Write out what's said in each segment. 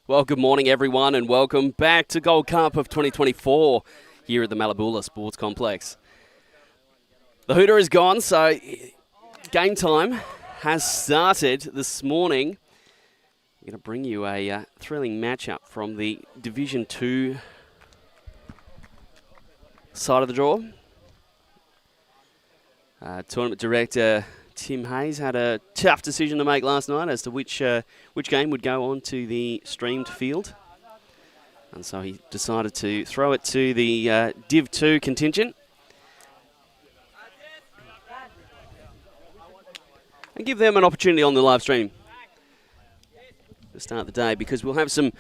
Well, good morning, everyone, and welcome back to Gold Cup of 2024 here at the Malabula Sports Complex. The hooter is gone, so game time has started this morning. I'm going to bring you a thrilling matchup from the Division 2 side of the draw. Tournament director Tim Hayes had a tough decision to make last night as to which game would go on to the streamed field. And so he decided to throw it to the Div 2 contingent and give them an opportunity on the live stream to start the day, because we'll have some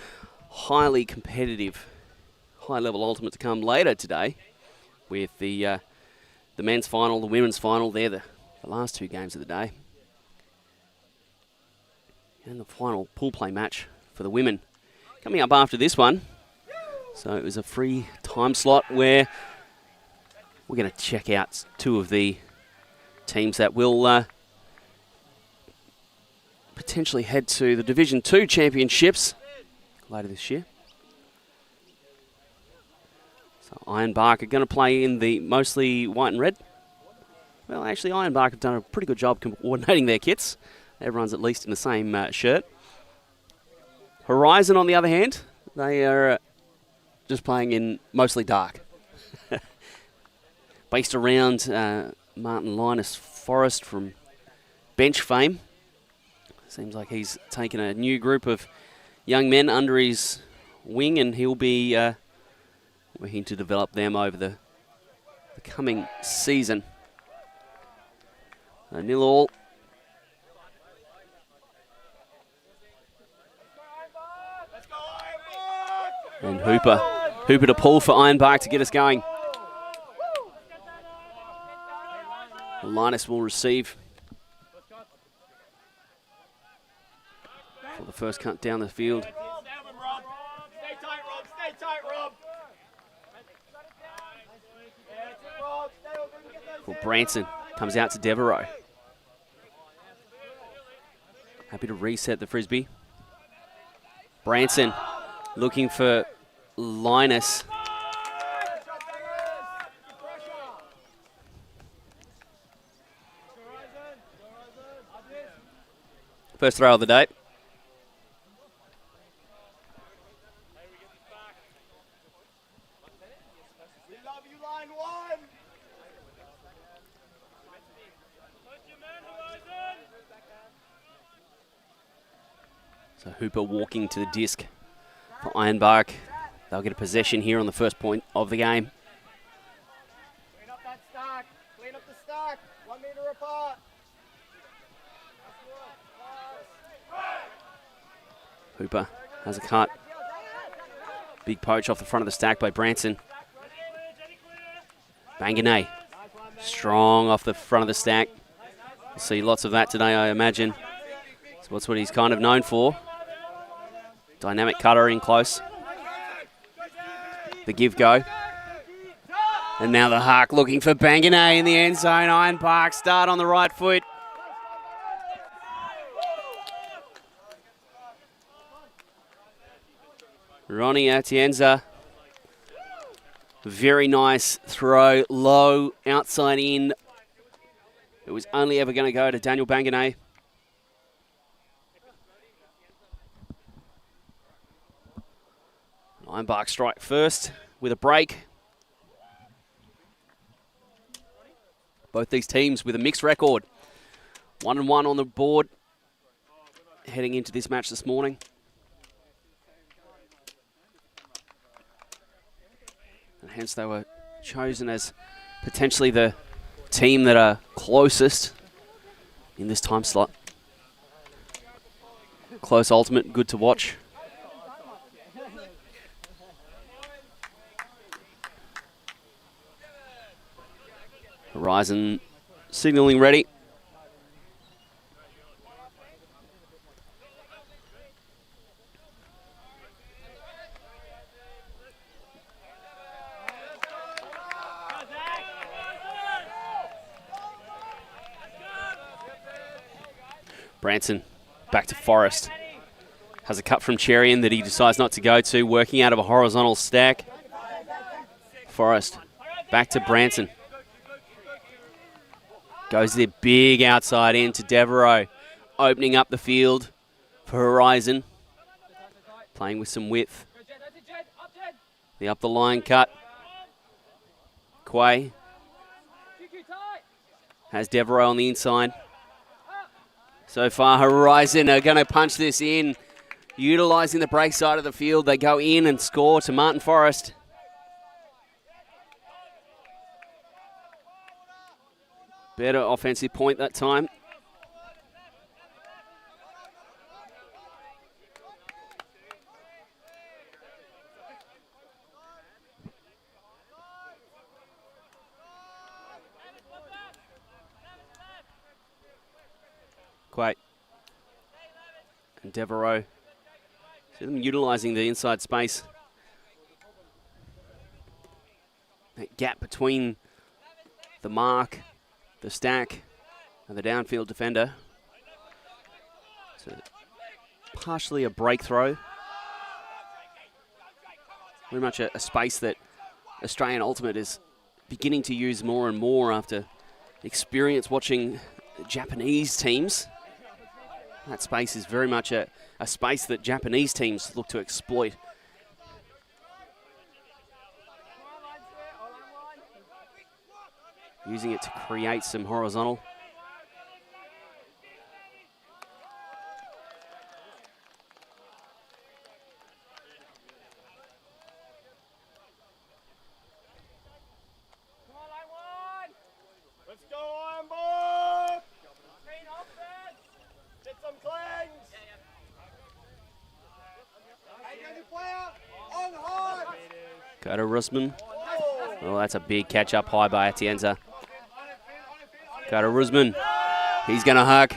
highly competitive, high-level ultimate to come later today with the men's final, the women's final. They're the last two games of the day. And the final pool play match for the women coming up after this one. So it was a free time slot where we're going to check out two of the teams that will potentially head to the Division 2 championships later this year. So Ironbark are going to play in the mostly white and red. Well, actually, Ironbark have done a pretty good job coordinating their kits. Everyone's at least in the same shirt. Horizon, on the other hand, they are just playing in mostly dark. Based around Martin Linus Forrest from bench fame. Seems like he's taken a new group of young men under his wing, and he'll be working to develop them over the coming season. 0-0. And Hooper to pull for Ironbark to get us going. Linus will receive for the first cut down the field. Well, Branson comes out to Devereaux. Happy to reset the Frisbee. Branson looking for Linus. First throw of the day. So Hooper walking to the disc for Ironbark. They'll get a possession here on the first point of the game. Clean up that stack. Clean up the stack. 1 meter apart. Hooper has a cut. Big poach off the front of the stack by Branson. Banganay. Strong off the front of the stack. We'll see lots of that today, I imagine. So that's what he's kind of known for. Dynamic cutter in close. The give go. And now the Hark looking for Banganay in the end zone. Ironbark start on the right foot. Ronnie Atienza. Very nice throw. Low, outside in. It was only ever going to go to Daniel Banganay. Ironbark strike first with a break. Both these teams with a mixed record. 1-1 on the board heading into this match this morning. And hence they were chosen as potentially the team that are closest in this time slot. Close ultimate, good to watch. Horizon signaling ready. Branson Back to Forrest. Has a cut from Cherian that he decides not to go to, working out of a horizontal stack. Forrest back to Branson. Goes there big outside in to Devereaux, opening up the field for Horizon. Playing with some width. The up the line cut. Quay has Devereaux on the inside. So far, Horizon are going to punch this in. Utilising the break side of the field, they go in and score to Martin Forrest. Better offensive point that time. Quay and Devereaux. See them utilising the inside space. That gap between the mark, the stack, and the downfield defender. So partially a break throw. Very much a space that Australian Ultimate is beginning to use more and more after experience watching Japanese teams. That space is very much a space that Japanese teams look to exploit. Using it to create some horizontal. Let's go, Ironbark! Get some clangs! On hard! Go to Rusman. Oh, that's a big catch up high by Atienza. Go to Rusman. He's going to huck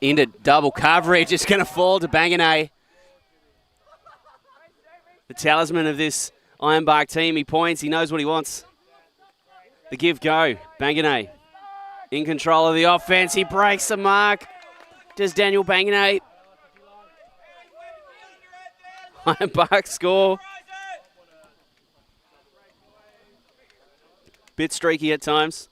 into double coverage. It's going to fall to Banganay. The talisman of this Ironbark team. He points. He knows what he wants. The give go. Banganay in control of the offense. He breaks the mark. Does Daniel Banganay. Ironbark score. Bit streaky at times.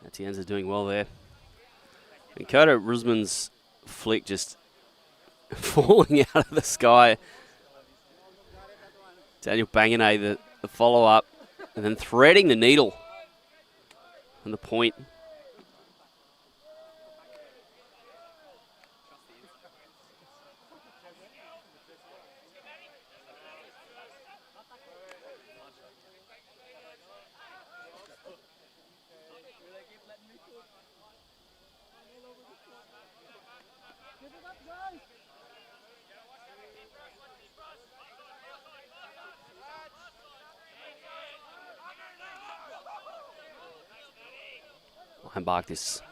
Atienza doing well there. And Koda Rusman's flick just falling out of the sky. Daniel Banganay, the follow-up, and then threading the needle on the point. Ironbark, this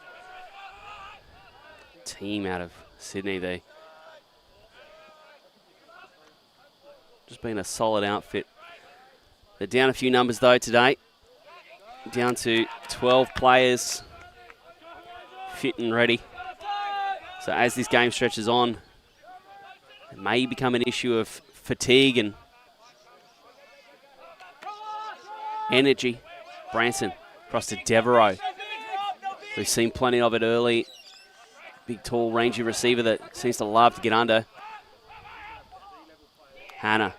team out of Sydney, they just been a solid outfit. They're down a few numbers though today, down to 12 players fit and ready. So as this game stretches on, it may become an issue of fatigue and energy. Branson across to Devereaux. We've seen plenty of it early. Big, tall, rangy receiver that seems to love to get under. Hannah.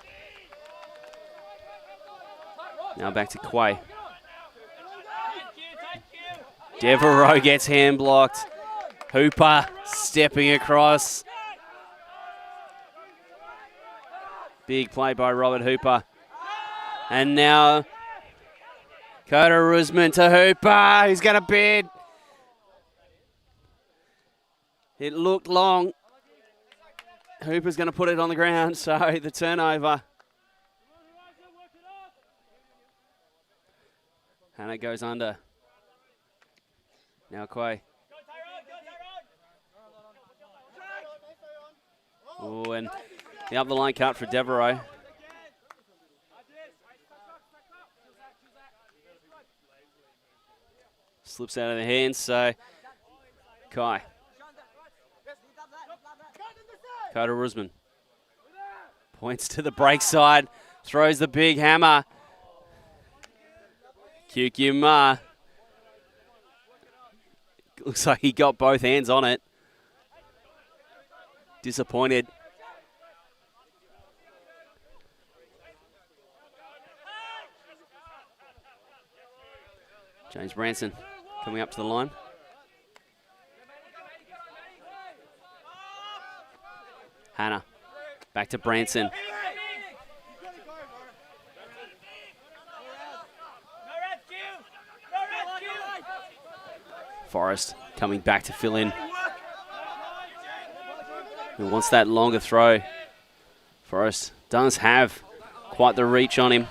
Now back to Quay. Devereaux gets hand blocked. Hooper stepping across. Big play by Robert Hooper. And now Koda Rusman to Hooper. He's going to bid. It looked long. Hooper's going to put it on the ground, so the turnover. Hannah goes under. Now Quay. Oh, and the up the line cut for Devereaux. Slips out of the hands, so Kai. Coda Rusman. Points to the break side. Throws the big hammer. QQ Ma. Looks like he got both hands on it. Disappointed. James Branson coming up to the line. Hannah. Back to Branson. Forrest coming back to fill in. Who wants that longer throw? Forrest does have quite the reach on him.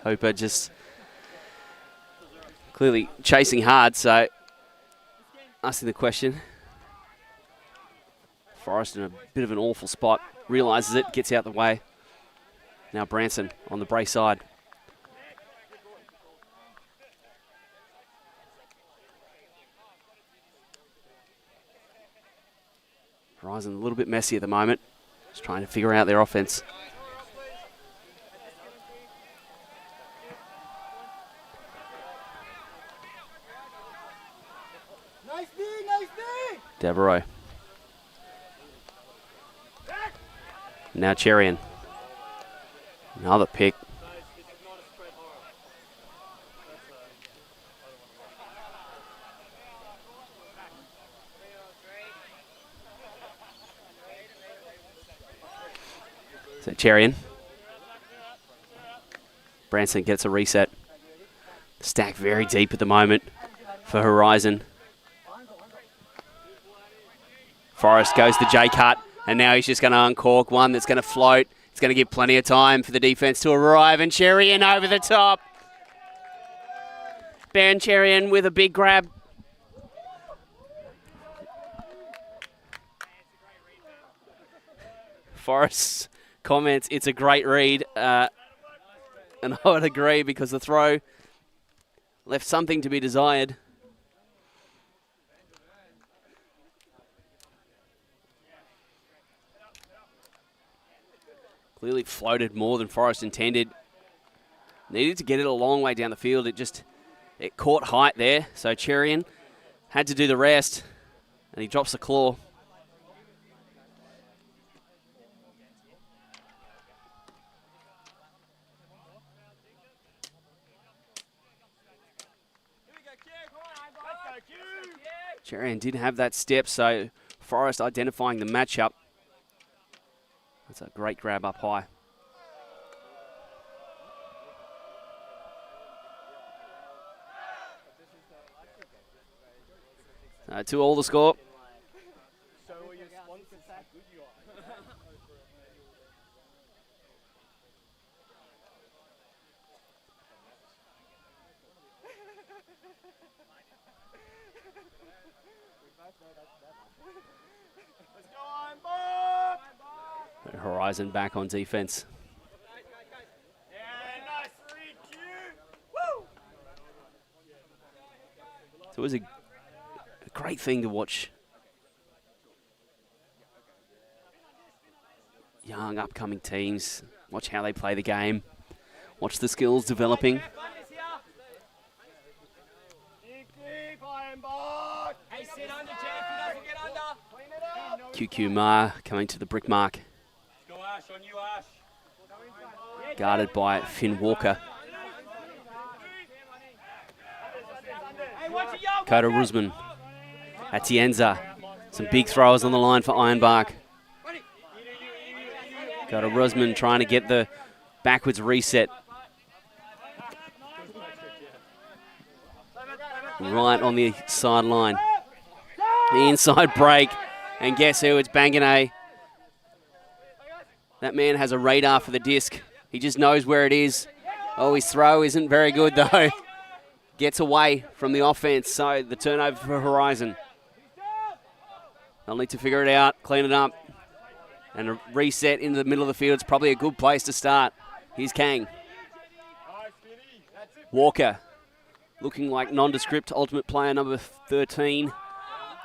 Hooper just clearly chasing hard, so asking the question. Forrest in a bit of an awful spot, realises it, gets out the way. Now Branson on the brace side. Horizon a little bit messy at the moment, just trying to figure out their offense. Nice D, nice D! Devereaux. Now Cherian. Another pick. So Cherian. Branson gets a reset. Stack very deep at the moment for Horizon. Forrest goes to J-cut, and now he's just going to uncork one that's going to float. It's going to give plenty of time for the defense to arrive, and Cherian over the top. Ben Cherian with a big grab. Forrest comments, it's a great read, and I would agree because the throw left something to be desired. Clearly floated more than Forrest intended. Needed to get it a long way down the field. It caught height there, so Cherian had to do the rest, and he drops the claw. Cherian did have that step, so Forrest identifying the matchup. That's a great grab up high. To all the score. So are your sponsors how good you are? Let's go, Ironbark! Horizon back on defense. Yeah, nice read, Q! Woo! So it was a great thing to watch. Young, upcoming teams. Watch how they play the game. Watch the skills developing. Deep, Ironbark! Hey, sit under, Jeff. He doesn't get under. Clean it up. QQ Ma coming to the brick mark. Go, Ash, on you, Ash. Guarded by Finn Walker. Coda Rusman. Atienza. Some big throwers on the line for Ironbark. Coda Rusman trying to get the backwards reset. Right on the sideline. The inside break. And guess who? It's Banganay. That man has a radar for the disc. He just knows where it is. Oh, his throw isn't very good, though. Gets away from the offense, so the turnover for Horizon. They'll need to figure it out, clean it up, and a reset into the middle of the field. It's probably a good place to start. Here's Kang. Walker, looking like nondescript ultimate player number 13.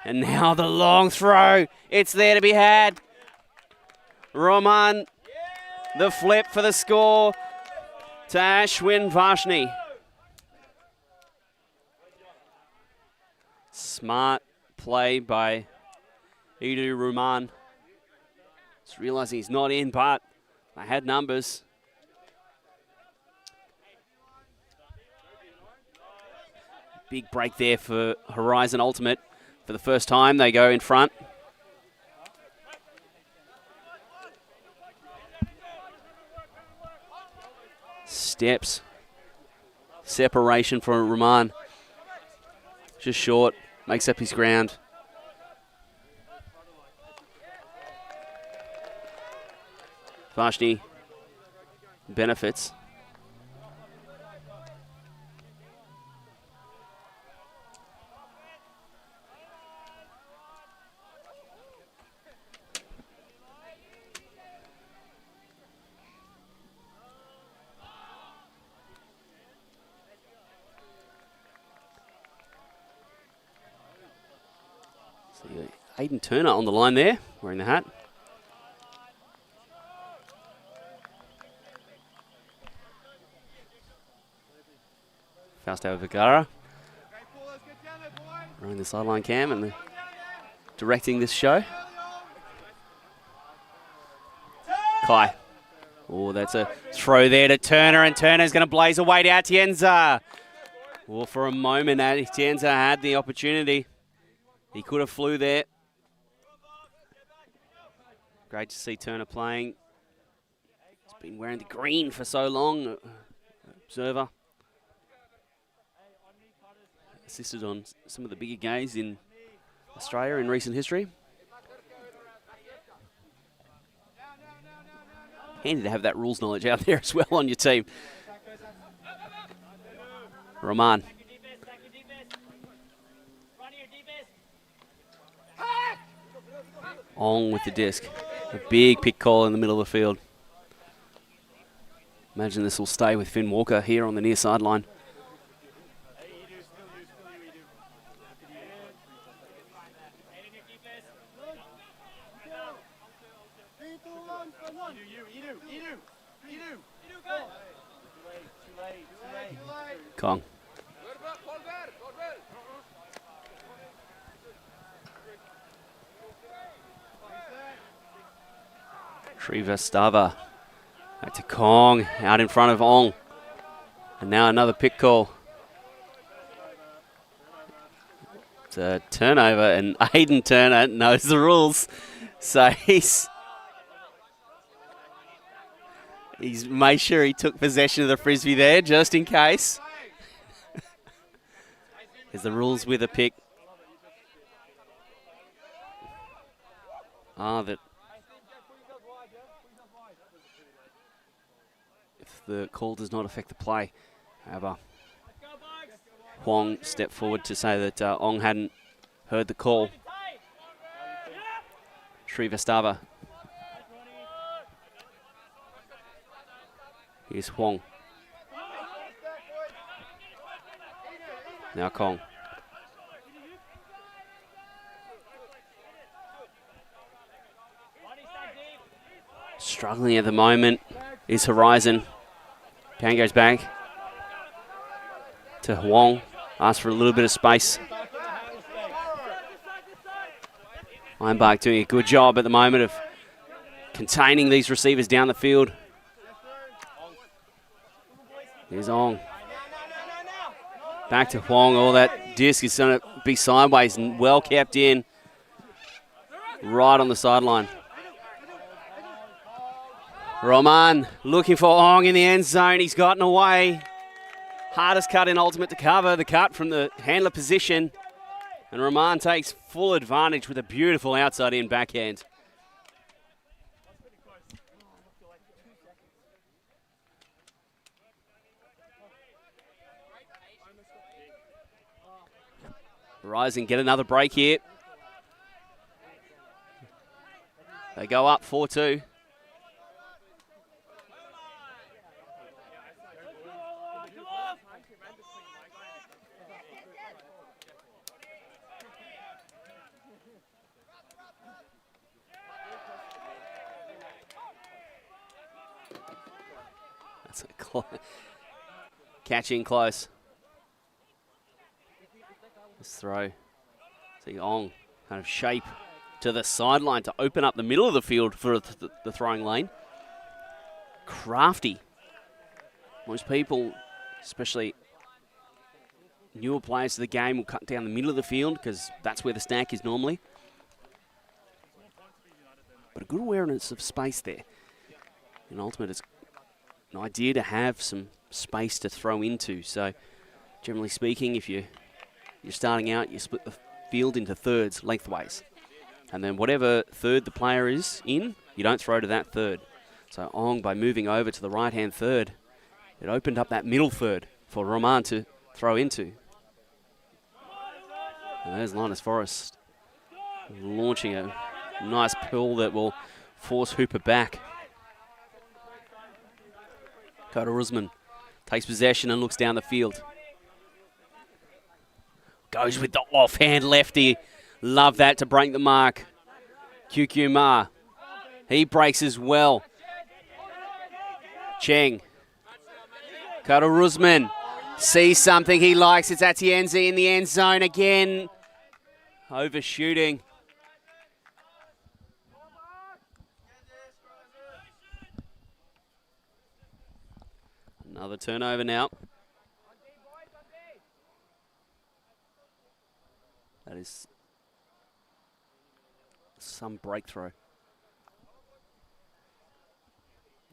And now the long throw. It's there to be had. Roman, the flip for the score to Ashwin Varshni. Smart play by Edu Ruman. Just realizing he's not in, but they had numbers. Big break there for Horizon Ultimate. For the first time, they go in front. Steps. Separation for Ruman. Just short. Makes up his ground. Varshni benefits. Aiden Turner on the line there, wearing the hat. Fausto Vergara running the sideline cam and directing this show. Kai. Oh, that's a throw there to Turner, and Turner's going to blaze away to Atienza. Well, for a moment, Atienza had the opportunity. He could have flew there. Great to see Turner playing. He's been wearing the green for so long. Observer. Assisted on some of the bigger games in Australia in recent history. Handy to have that rules knowledge out there as well on your team. Roman. Ong with the disc. A big pick call in the middle of the field. Imagine this will stay with Finn Walker here on the near sideline. Kong. Srivastava. Back to Kong, out in front of Ong. And now another pick call. It's a turnover, and Aiden Turner knows the rules. So he's made sure he took possession of the Frisbee there, just in case. There's the rules with a pick. That if the call does not affect the play. However, Huang stepped forward to say that Ong hadn't heard the call. Srivastava. Here's Huang. Now Kong. Struggling at the moment is Horizon. Kang goes back to Huang. Asks for a little bit of space. Ironbark doing a good job at the moment of containing these receivers down the field. Here's Ong. Back to Huang. All that disc is going to be sideways and well kept in. Right on the sideline. Roman looking for Ong in the end zone. He's gotten away. Hardest cut in ultimate to cover. The cut from the handler position. And Roman takes full advantage with a beautiful outside-in backhand. Rising get another break here. They go up 4-2. That's a catching close. This throw. See Ong kind of shape to the sideline to open up the middle of the field for the throwing lane. Crafty. Most people, especially newer players to the game, will cut down the middle of the field because that's where the stack is normally. But a good awareness of space there. In ultimate, it's an idea to have some space to throw into. So generally speaking, if you're starting out, you split the field into thirds lengthways. And then whatever third the player is in, you don't throw to that third. So Ong, by moving over to the right-hand third, it opened up that middle third for Roman to throw into. And there's Linus Forrest launching a nice pull that will force Hooper back. Coda Rusman takes possession and looks down the field. Goes with the offhand lefty. Love that to break the mark. QQ Ma. He breaks as well. Cheng. Coda Rusman sees something he likes. It's Atienza in the end zone again. Overshooting. Another turnover now. That is some breakthrough.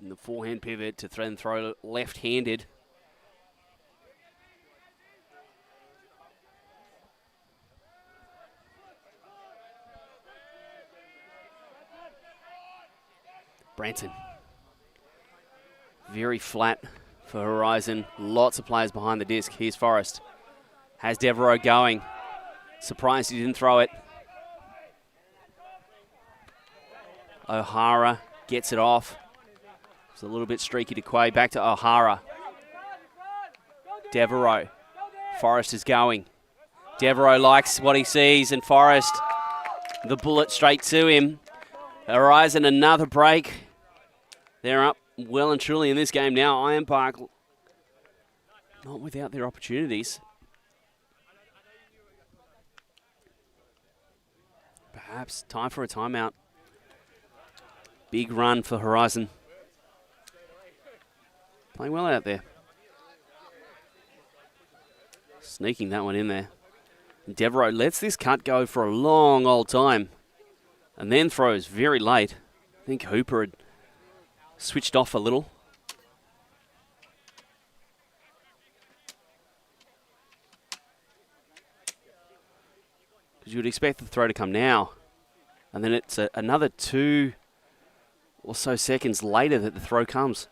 In the forehand pivot to then throw left-handed. Branson. Very flat for Horizon. Lots of players behind the disc. Here's Forrest. Has Devereaux going. Surprised he didn't throw it. O'Hara gets it off. It's a little bit streaky to Quay. Back to O'Hara. Devereaux. Forrest is going. Devereaux likes what he sees, and Forrest, the bullet straight to him. Horizon, another break. They're up well and truly in this game now. Ironbark not without their opportunities. Perhaps time for a timeout. Big run for Horizon. Playing well out there. Sneaking that one in there. And Devereaux lets this cut go for a long old time. And then throws very late. I think Hooper had switched off a little. Because you would expect the throw to come now. And then it's another 2 or so seconds later that the throw comes.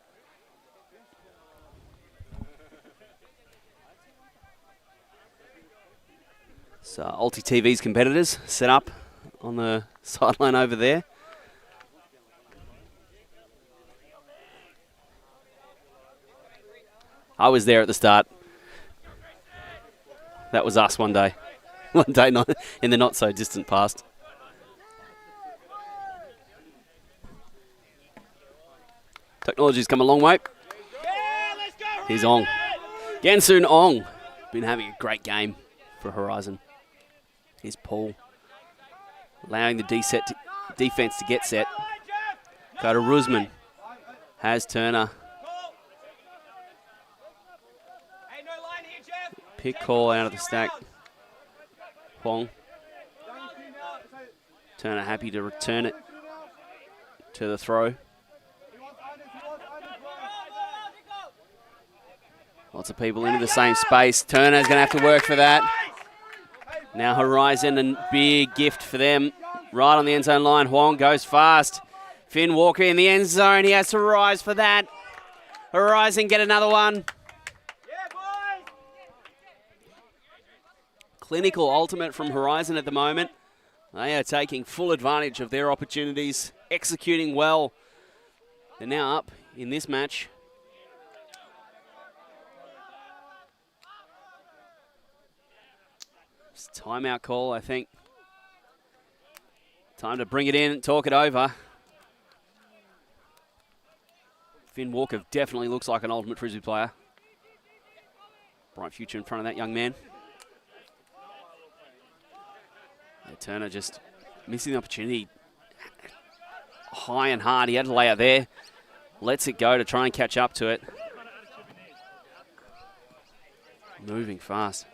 So ULTI.TV's competitors set up on the sideline over there. I was there at the start. That was us one day. One day not in the not so distant past. Technology's come a long way. Here's Ong. Gansoon Ong. Been having a great game for Horizon. Here's Paul. Allowing the defense to get set. Coda Rusman has Turner. Pick call out of the stack. Huang. Turner happy to return it to the throw. Lots of people into the same space. Turner's going to have to work for that. Now Horizon, a big gift for them. Right on the end zone line. Huang goes fast. Finn Walker in the end zone. He has to rise for that. Horizon get another one. Clinical ultimate from Horizon at the moment. They are taking full advantage of their opportunities, executing well. They're now up in this match. It's a timeout call, I think. Time to bring it in, talk it over. Finn Walker definitely looks like an ultimate Frisbee player. Bright future in front of that young man. Yeah, Turner just missing the opportunity. High and hard, he had to lay out there. Lets it go to try and catch up to it. Moving fast.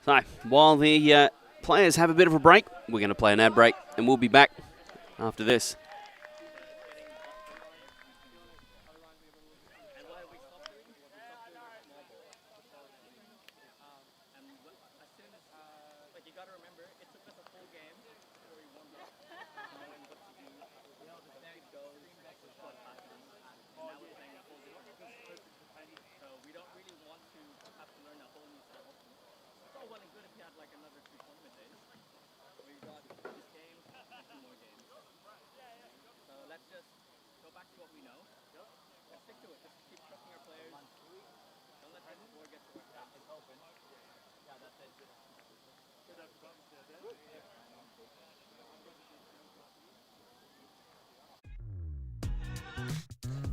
So, while the players have a bit of a break, we're going to play an ad break, and we'll be back after this.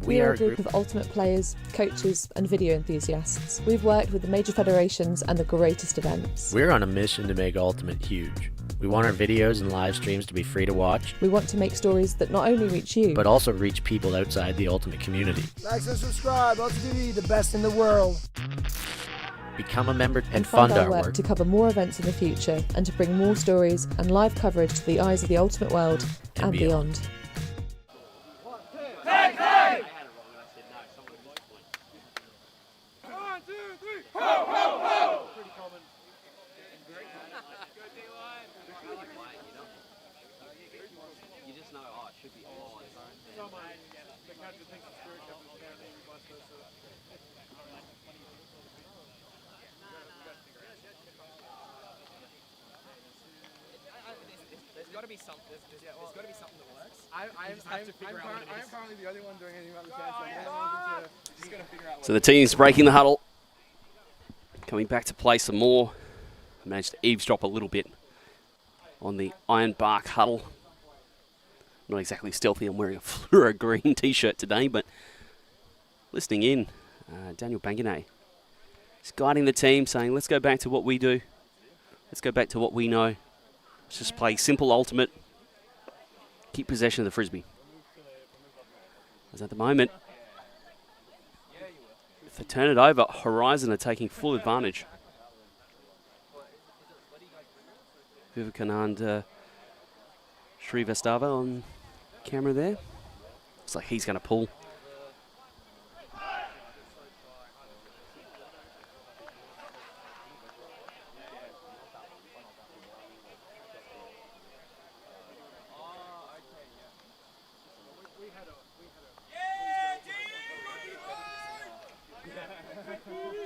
We are a group of ultimate players, coaches and video enthusiasts. We've worked with the major federations and the greatest events. We're on a mission to make Ultimate huge. We want our videos and live streams to be free to watch. We want to make stories that not only reach you, but also reach people outside the Ultimate community. Like and subscribe, ULTI.TV, the best in the world. Become a member and fund fund our our work to cover more events in the future and to bring more stories and live coverage to the eyes of the ultimate world and beyond. I'm currently the only one doing anything about the chance. Just gonna figure out. So the team's breaking the huddle. Coming back to play some more. I managed to eavesdrop a little bit on the Ironbark huddle. Not exactly stealthy. I'm wearing a fluoro green t-shirt today, but listening in, Daniel Banganet is guiding the team, saying, let's go back to what we do. Let's go back to what we know. Let's just play simple ultimate. Keep possession of the Frisbee. As at the moment, if they turn it over, Horizon are taking full advantage. Vivekanand Srivastava on camera there. Looks like he's going to pull.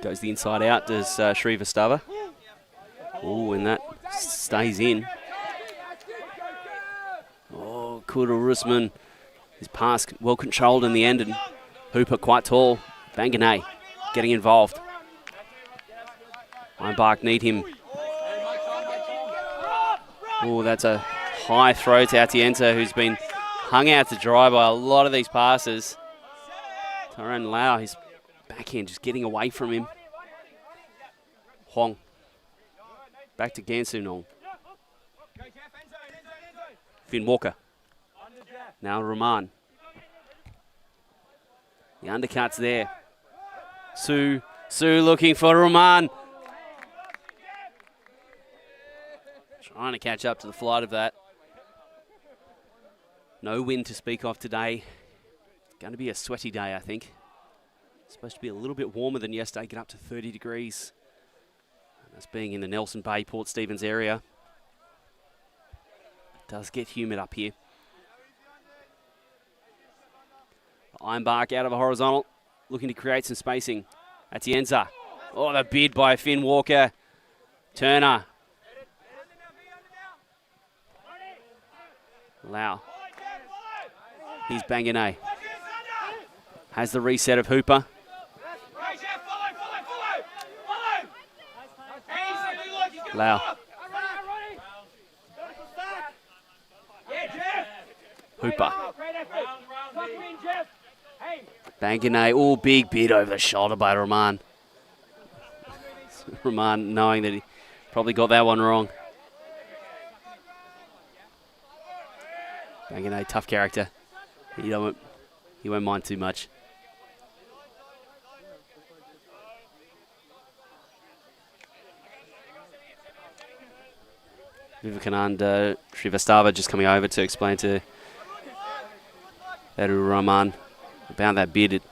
Goes the inside out, does Srivastava. Oh, and that stays in. Oh, Kudal Rusman. His pass well controlled in the end, and Hooper quite tall. Banganay getting involved. Ironbark need him. Oh, that's a high throw to Atienza, who's been hung out to dry by a lot of these passes. Tyrone Lau, his backhand just getting away from him. Huang. Back to Gansunong. Finn Walker. Now Rahman. The undercut's there. Sue looking for Rahman. Trying to catch up to the flight of that. No wind to speak of today. Going to be a sweaty day, I think. It's supposed to be a little bit warmer than yesterday, get up to 30 degrees. And that's being in the Nelson Bay, Port Stephens area. It does get humid up here. Ironbark out of a horizontal, looking to create some spacing. Atienza. Oh, the bid by Finn Walker. Turner. Lau. He's Banganay. Has the reset of Hooper. Lau. Hooper. Banganay, all big bid over the shoulder by Rahman. Rahman knowing that he probably got that one wrong. Banganay, tough character. He won't mind too much. Vivekananda Srivastava just coming over to explain to Edu Rahman about that bid. It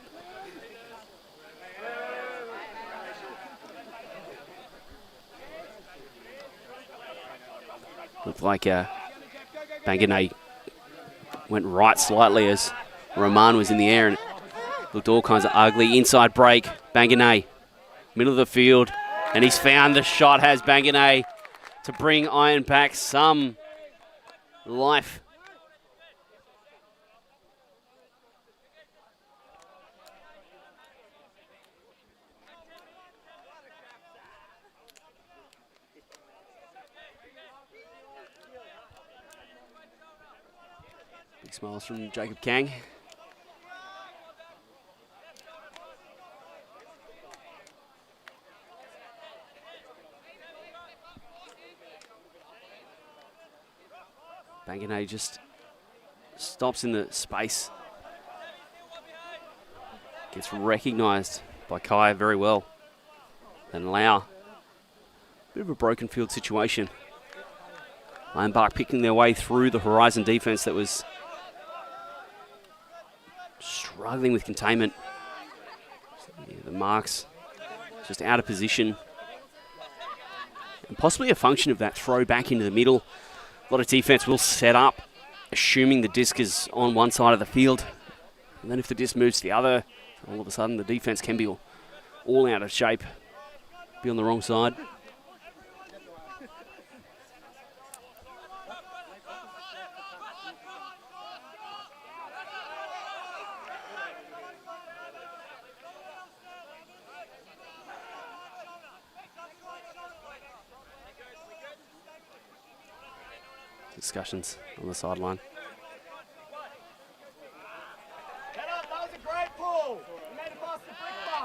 looked like Banganay went right slightly as Rahman was in the air and it looked all kinds of ugly. Inside break, Banganay, middle of the field, and he's found the shot, has Banganay to bring Iron back some life. Big smiles from Jacob Kang. Banganay just stops in the space. Gets recognised by Kai very well. And Lau. Bit of a broken field situation. Ironbark picking their way through the Horizon defence that was struggling with containment. Yeah, the marks just out of position. And possibly a function of that throw back into the middle. A lot of defence will set up, assuming the disc is on one side of the field. And then if the disc moves to the other, all of a sudden the defence can be all out of shape, be on the wrong side. Discussions on the sideline.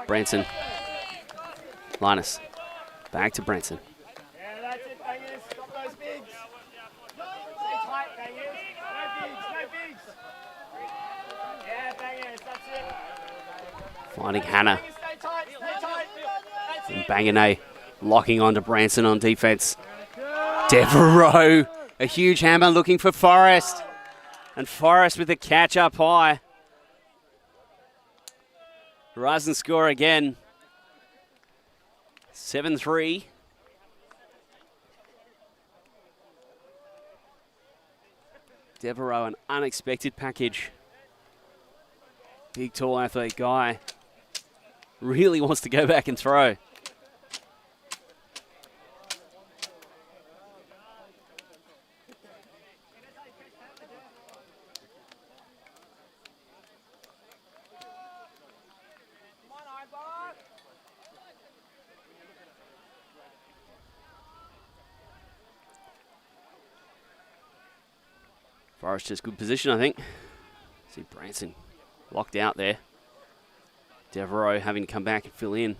Branson. Linus. Back to Branson. Yeah, that's it, Bangers. Stop those bigs. Stay tight, Bangers. No bigs, no bigs. Yeah, Bangers, that's it. Finding Hannah. Bangers, stay tight, stay tight. That's And it. Banganay locking onto Branson on defence. Devereaux. A huge hammer looking for Forrest. And Forrest with the catch up high. Horizon score again. 7-3. Devereaux, an unexpected package. Big, tall, athlete guy. Really wants to go back and throw. Forrest just good position, I think. See Branson locked out there. Devereaux having to come back and fill in.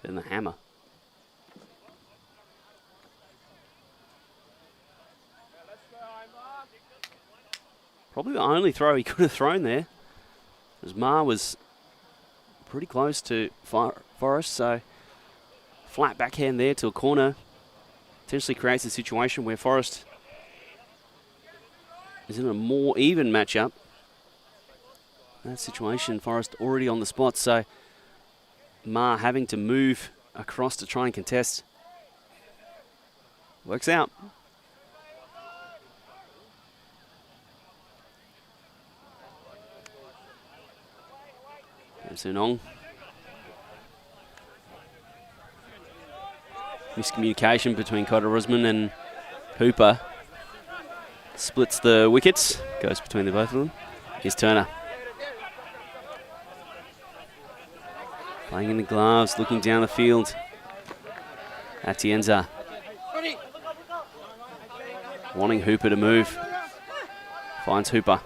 Then the hammer. Probably the only throw he could have thrown there. As Ma was pretty close to Forrest, so flat backhand there to a corner. Potentially creates a situation where Forrest is in a more even matchup. That situation, Forrest already on the spot, so Ma having to move across to try and contest. Works out. Sunong. Miscommunication between Rusman and Hooper. Splits the wickets. Goes between the both of them. Here's Turner. Playing in the gloves, looking down the field. Atienza. Wanting Hooper to move. Finds Hooper.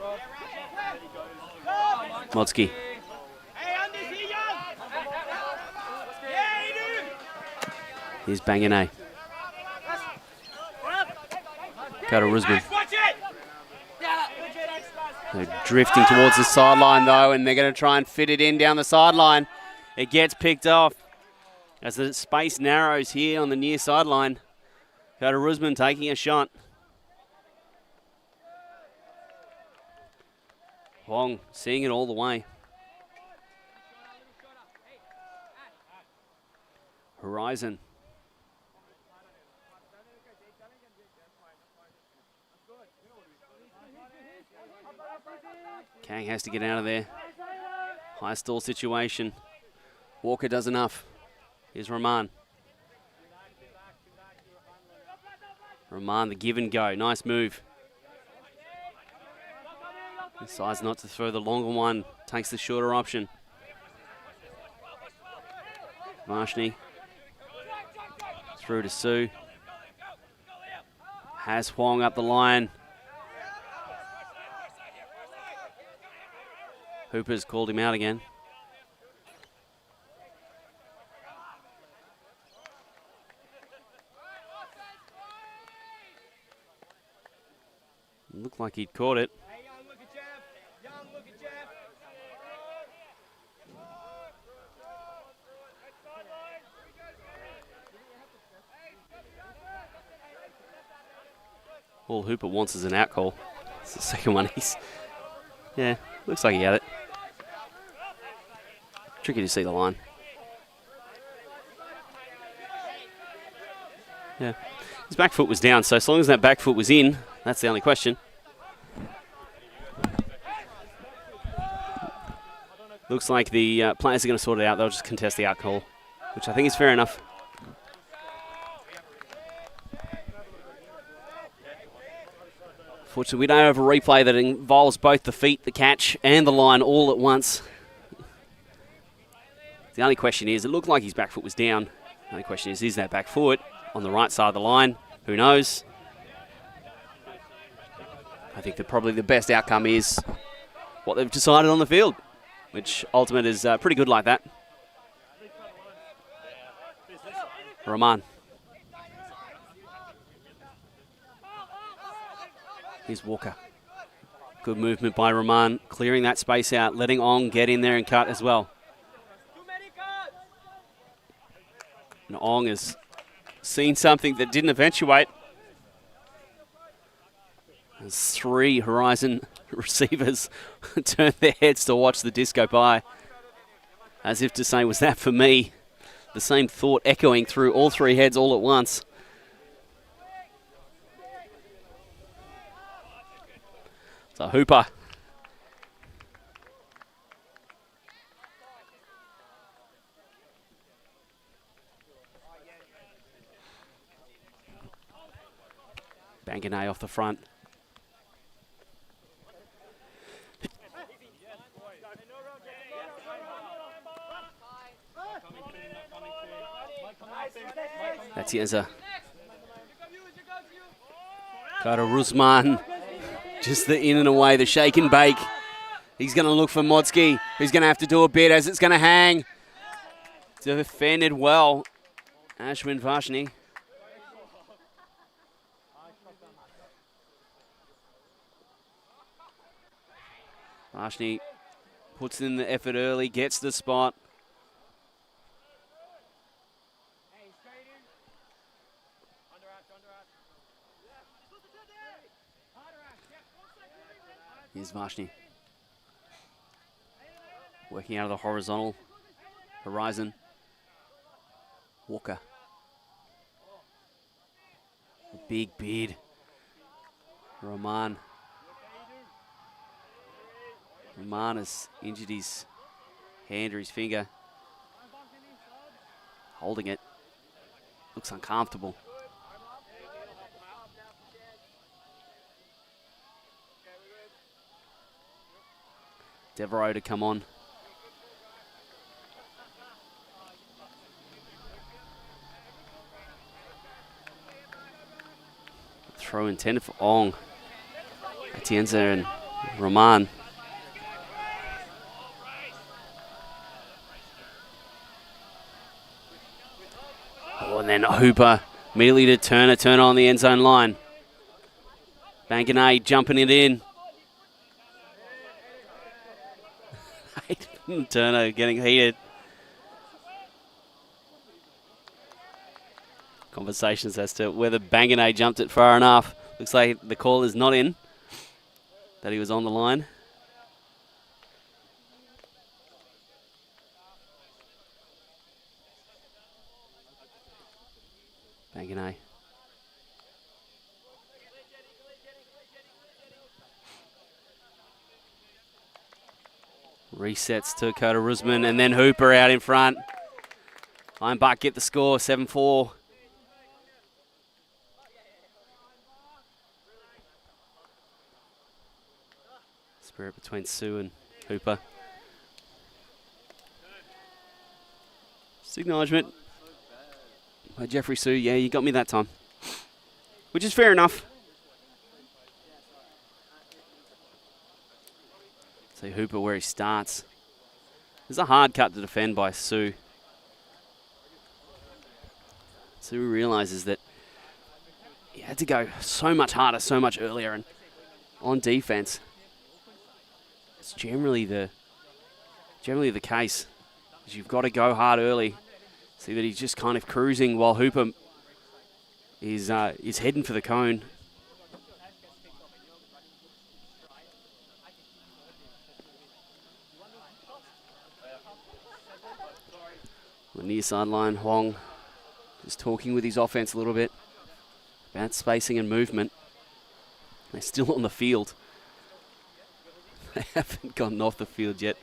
Modsky. Here's Bangane. Rusman. They're drifting towards the sideline though, and they're going to try and fit it in down the sideline. It gets picked off as the space narrows here on the near sideline. Rusman taking a shot. Wong seeing it all the way. Horizon. Kang has to get out of there. High stall situation. Walker does enough. Here's Rahman. Rahman, the give and go. Nice move. Decides not to throw the longer one. Takes the shorter option. Varshni. Through to Sue. Has Huang up the line. Hooper's called him out again. Looked like he'd caught it. All Hooper wants is an out call. It's the second one yeah, looks like he had it. Tricky to see the line. Yeah, his back foot was down, so as long as that back foot was in, that's the only question. Looks like the players are going to sort it out. They'll just contest the out call, which I think is fair enough. Fortunately, we don't have a replay that involves both the feet, the catch, and the line all at once. The only question is, it looked like his back foot was down. The only question is that back foot on the right side of the line? Who knows? I think that probably the best outcome is what they've decided on the field, which Ultimate is pretty good like that. Rahman. Here's Walker. Good movement by Rahman, clearing that space out, letting Ong get in there and cut as well. And Ong has seen something that didn't eventuate. As three Horizon receivers turn their heads to watch the disc go by. As if to say, was that for me? The same thought echoing through all three heads all at once. So Hooper. Bangane off the front. That's Yenza. Rusman. Just the in and away, the shake and bake. He's going to look for Modsky, who's going to have to do a bit as it's going to hang. Defended well. Ashwin Varshni. Varshni puts in the effort early, gets the spot. Here's Varshny. Working out of the horizontal horizon. Walker. A big beard. Roman. Roman has injured his hand or his finger. Holding it. Looks uncomfortable. Devereaux to come on. Throw intended for Ong. Atienza and Roman. Oh, and then Hooper immediately to Turner on the end zone line. Banganay jumping it in. Turner getting heated. Conversations as to whether Banganay jumped it far enough. Looks like the call is not in, that he was on the line. Banganay. Resets to Coda Rusman, and then Hooper out in front. Ironbark get the score, 7-4. Spirit between Sue and Hooper. Just acknowledgement by Jeffrey Sue. Yeah, you got me that time. Which is fair enough. See Hooper where he starts. There's a hard cut to defend by Sue. Sue realizes that he had to go so much harder, so much earlier, and on defense, it's generally the case. You've got to go hard early. See that he's just kind of cruising while Hooper is heading for the cone. On the near sideline, Huang just talking with his offense a little bit about spacing and movement. They're still on the field. They haven't gotten off the field yet.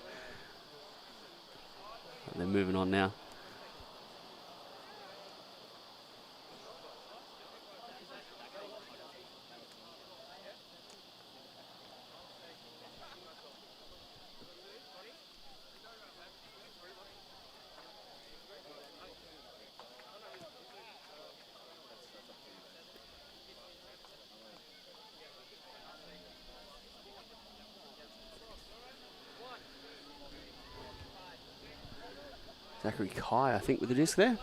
They're moving on now. Zachary Kai, I think, with the disc there.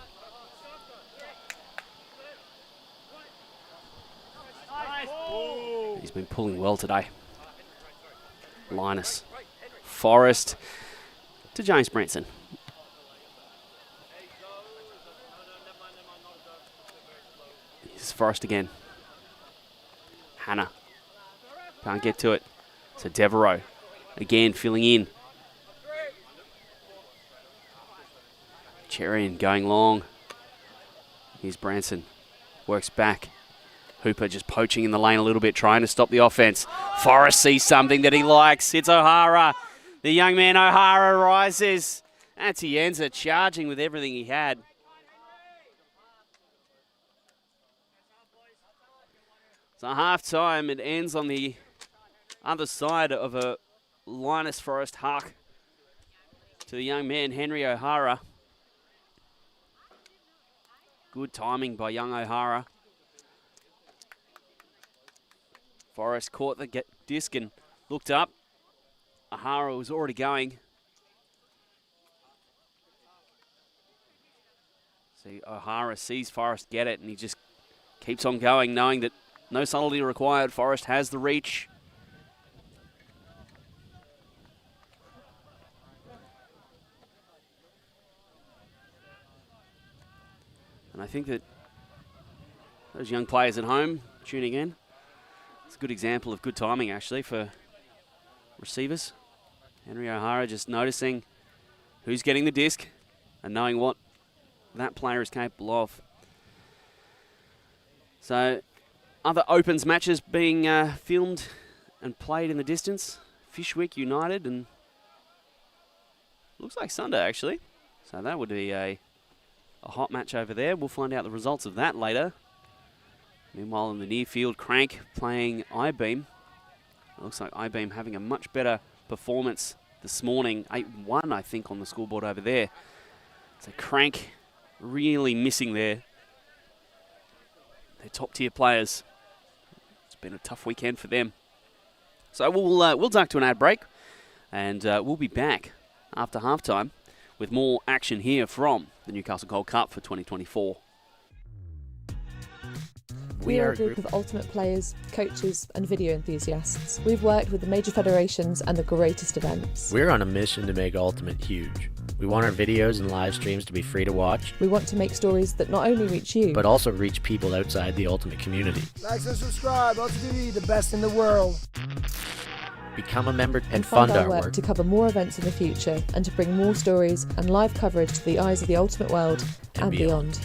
He's been pulling well today. Linus. Forrest to James Branson. Here's Forrest again. Hannah. Can't get to it. So Devereaux again filling in. Cherian going long. Here's Branson. Works back. Hooper just poaching in the lane a little bit, trying to stop the offense. Forrest sees something that he likes. It's O'Hara. The young man O'Hara rises. Atienza charging with everything he had. So half time, it ends on the other side of a Linus Forrest huck to the young man Henry O'Hara. Good timing by young O'Hara. Forrest caught the disc and looked up. O'Hara was already going. See, O'Hara sees Forrest get it, and he just keeps on going, knowing that no subtlety required. Forrest has the reach. And I think that those young players at home tuning in, it's a good example of good timing, actually, for receivers. Henry O'Hara just noticing who's getting the disc and knowing what that player is capable of. So, other opens matches being filmed and played in the distance. Fishwick United and looks like Sunday actually. So that would be a hot match over there. We'll find out the results of that later. Meanwhile, in the near field, Crank playing I-Beam. Looks like I-Beam having a much better performance this morning. 8-1, I think, on the scoreboard over there. So Crank really missing there. They're top-tier players. It's been a tough weekend for them. So we'll duck to an ad break, and we'll be back after halftime with more action here from the Newcastle Gold Cup for 2024. We are a group of ultimate players, coaches and video enthusiasts. We've worked with the major federations and the greatest events. We're on a mission to make Ultimate huge. We want our videos and live streams to be free to watch, We want to make stories that not only reach you, but also reach people outside the Ultimate community. Like and subscribe, ULTI.TV, the best in the world. Become a member and fund fund our our work work. to cover more events in the future and to bring more stories and live coverage to the eyes of the ultimate world and beyond.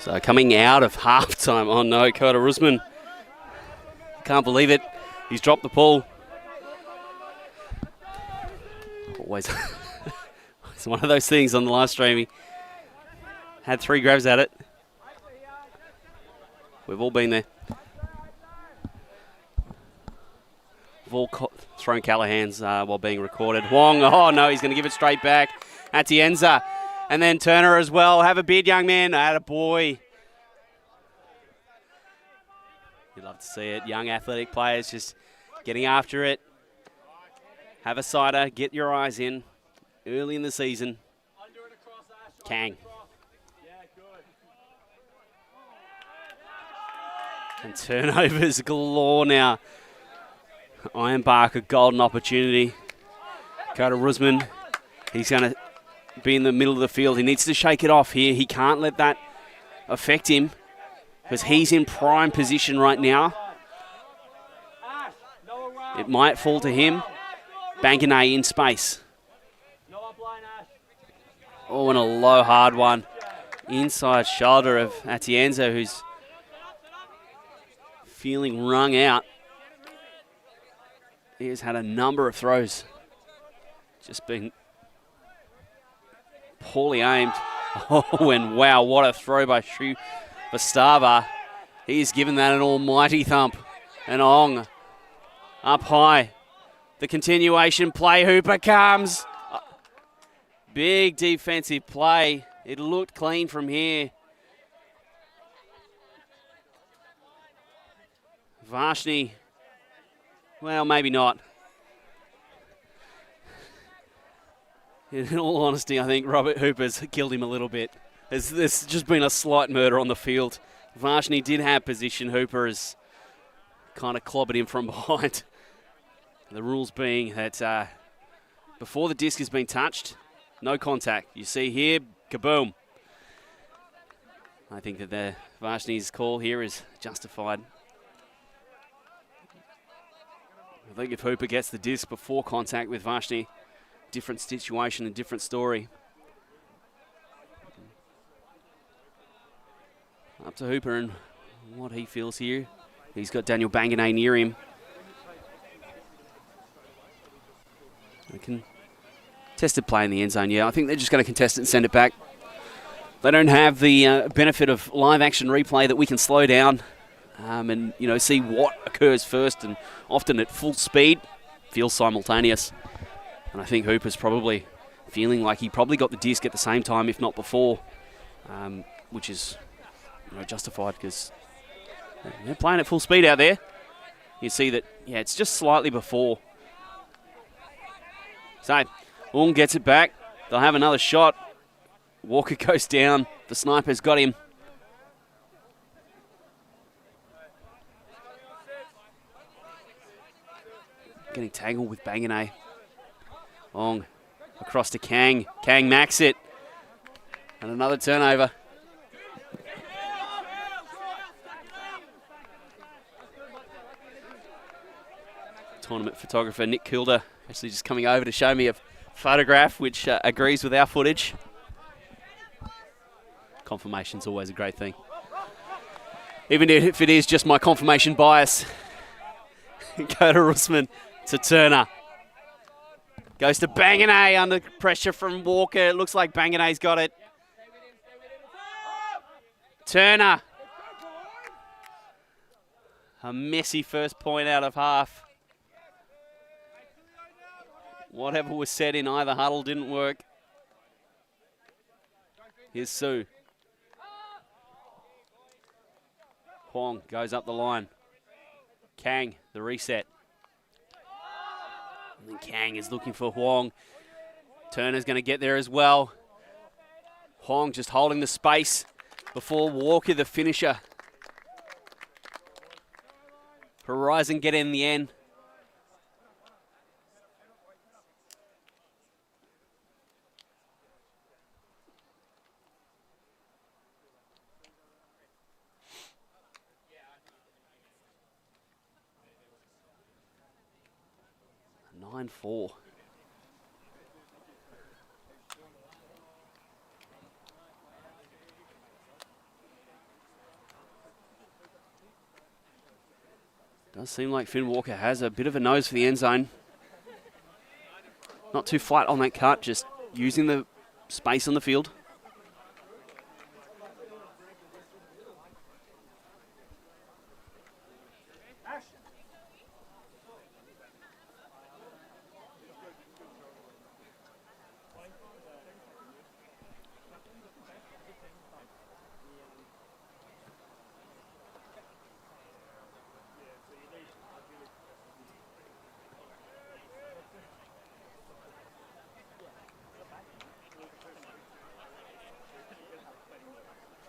So coming out of halftime, oh no, Coda Rusman. Can't believe it. He's dropped the ball. Always. It's one of those things on the live stream. He had 3 grabs at it. We've all been there. We've all thrown Callahan's while being recorded. Wong, oh no, he's going to give it straight back. Atienza. And then Turner as well. Have a beard, young man. Attaboy. You'd love to see it. Young athletic players just getting after it. Have a cider. Get your eyes in. Early in the season. Kang. And turnovers galore now. Ironbark, a golden opportunity. Coda Rusman, he's going to be in the middle of the field. He needs to shake it off here. He can't let that affect him because he's in prime position right now. It might fall to him. Banganay in space. Oh, and a low, hard one. Inside shoulder of Atienza, who's feeling wrung out. He has had a number of throws. Just been poorly aimed. Oh, and wow, what a throw by Vastava. He's given that an almighty thump. And Ong up high. The continuation play. Hooper comes. Big defensive play. It looked clean from here. Varshni. Well, maybe not. In all honesty, I think Robert Hooper's killed him a little bit. There's just been a slight murder on the field. Varshni did have position. Hooper has kind of clobbered him from behind. The rules being that before the disc has been touched, no contact. You see here, kaboom. I think that the Varshni's call here is justified. I think if Hooper gets the disc before contact with Varshni, different situation and different story. Up to Hooper and what he feels here. He's got Daniel Banganay near him. They can tested play in the end zone, yeah. I think they're just going to contest it and send it back. They don't have the benefit of live action replay that we can slow down and see what occurs first, and often at full speed feels simultaneous. And I think Hooper's probably feeling like he probably got the disc at the same time, if not before, which is justified because they're playing at full speed out there. You see that, yeah, it's just slightly before. So, Ung gets it back. They'll have another shot. Walker goes down. The sniper's got him. Getting tangled with Banganay. Ong across to Kang. Kang macks it. And another turnover. Tournament photographer Nick Kilder actually just coming over to show me a photograph which agrees with our footage. Confirmation's always a great thing. Even if it is just my confirmation bias. Coda Rusman to Turner. Goes to Banganay under pressure from Walker. It looks like Banganay's got it. Turner. A messy first point out of half. Whatever was said in either huddle didn't work. Here's Sue. Huang goes up the line. Kang, the reset. And then Kang is looking for Huang. Turner's going to get there as well. Huang just holding the space before Walker, the finisher. Horizon get in the end. Line 4. Does seem like Finn Walker has a bit of a nose for the end zone. Not too flat on that cut, just using the space on the field.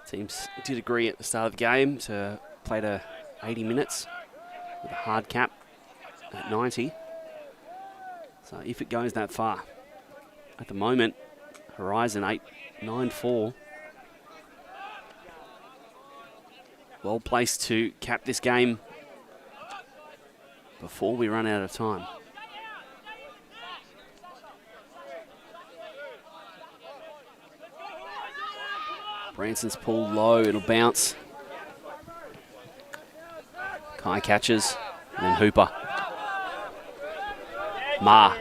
Teams did agree at the start of the game to play to 80 minutes with a hard cap at 90. So if it goes that far, at the moment, Horizon 8-9-4. Well placed to cap this game before we run out of time. Branson's pulled low, it'll bounce. Kai catches, and then Hooper. Ma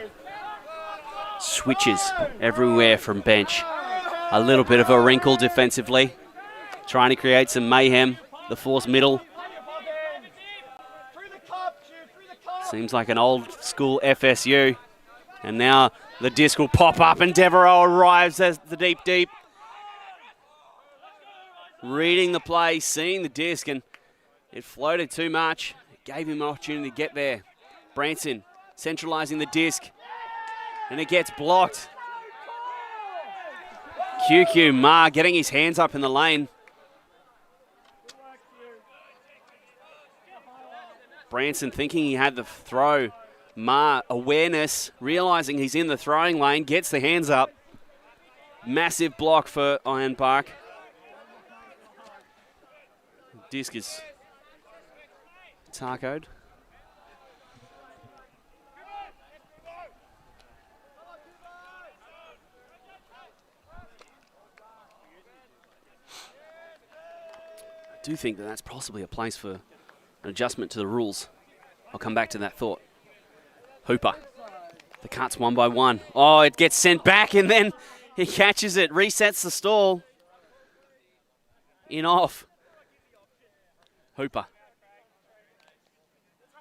switches everywhere from bench. A little bit of a wrinkle defensively, trying to create some mayhem. The force middle. Seems like an old school FSU. And now the disc will pop up and Devereaux arrives as the deep. Reading the play, seeing the disc, and it floated too much. It gave him an opportunity to get there. Branson centralizing the disc, and it gets blocked. QQ Ma getting his hands up in the lane. Branson thinking he had the throw. Ma, awareness, realizing he's in the throwing lane, gets the hands up. Massive block for Ironbark. Disc is tacoed. I do think that that's possibly a place for an adjustment to the rules. I'll come back to that thought. Hooper. The cuts one by one. Oh, it gets sent back and then he catches it, resets the stall. In off. Hooper.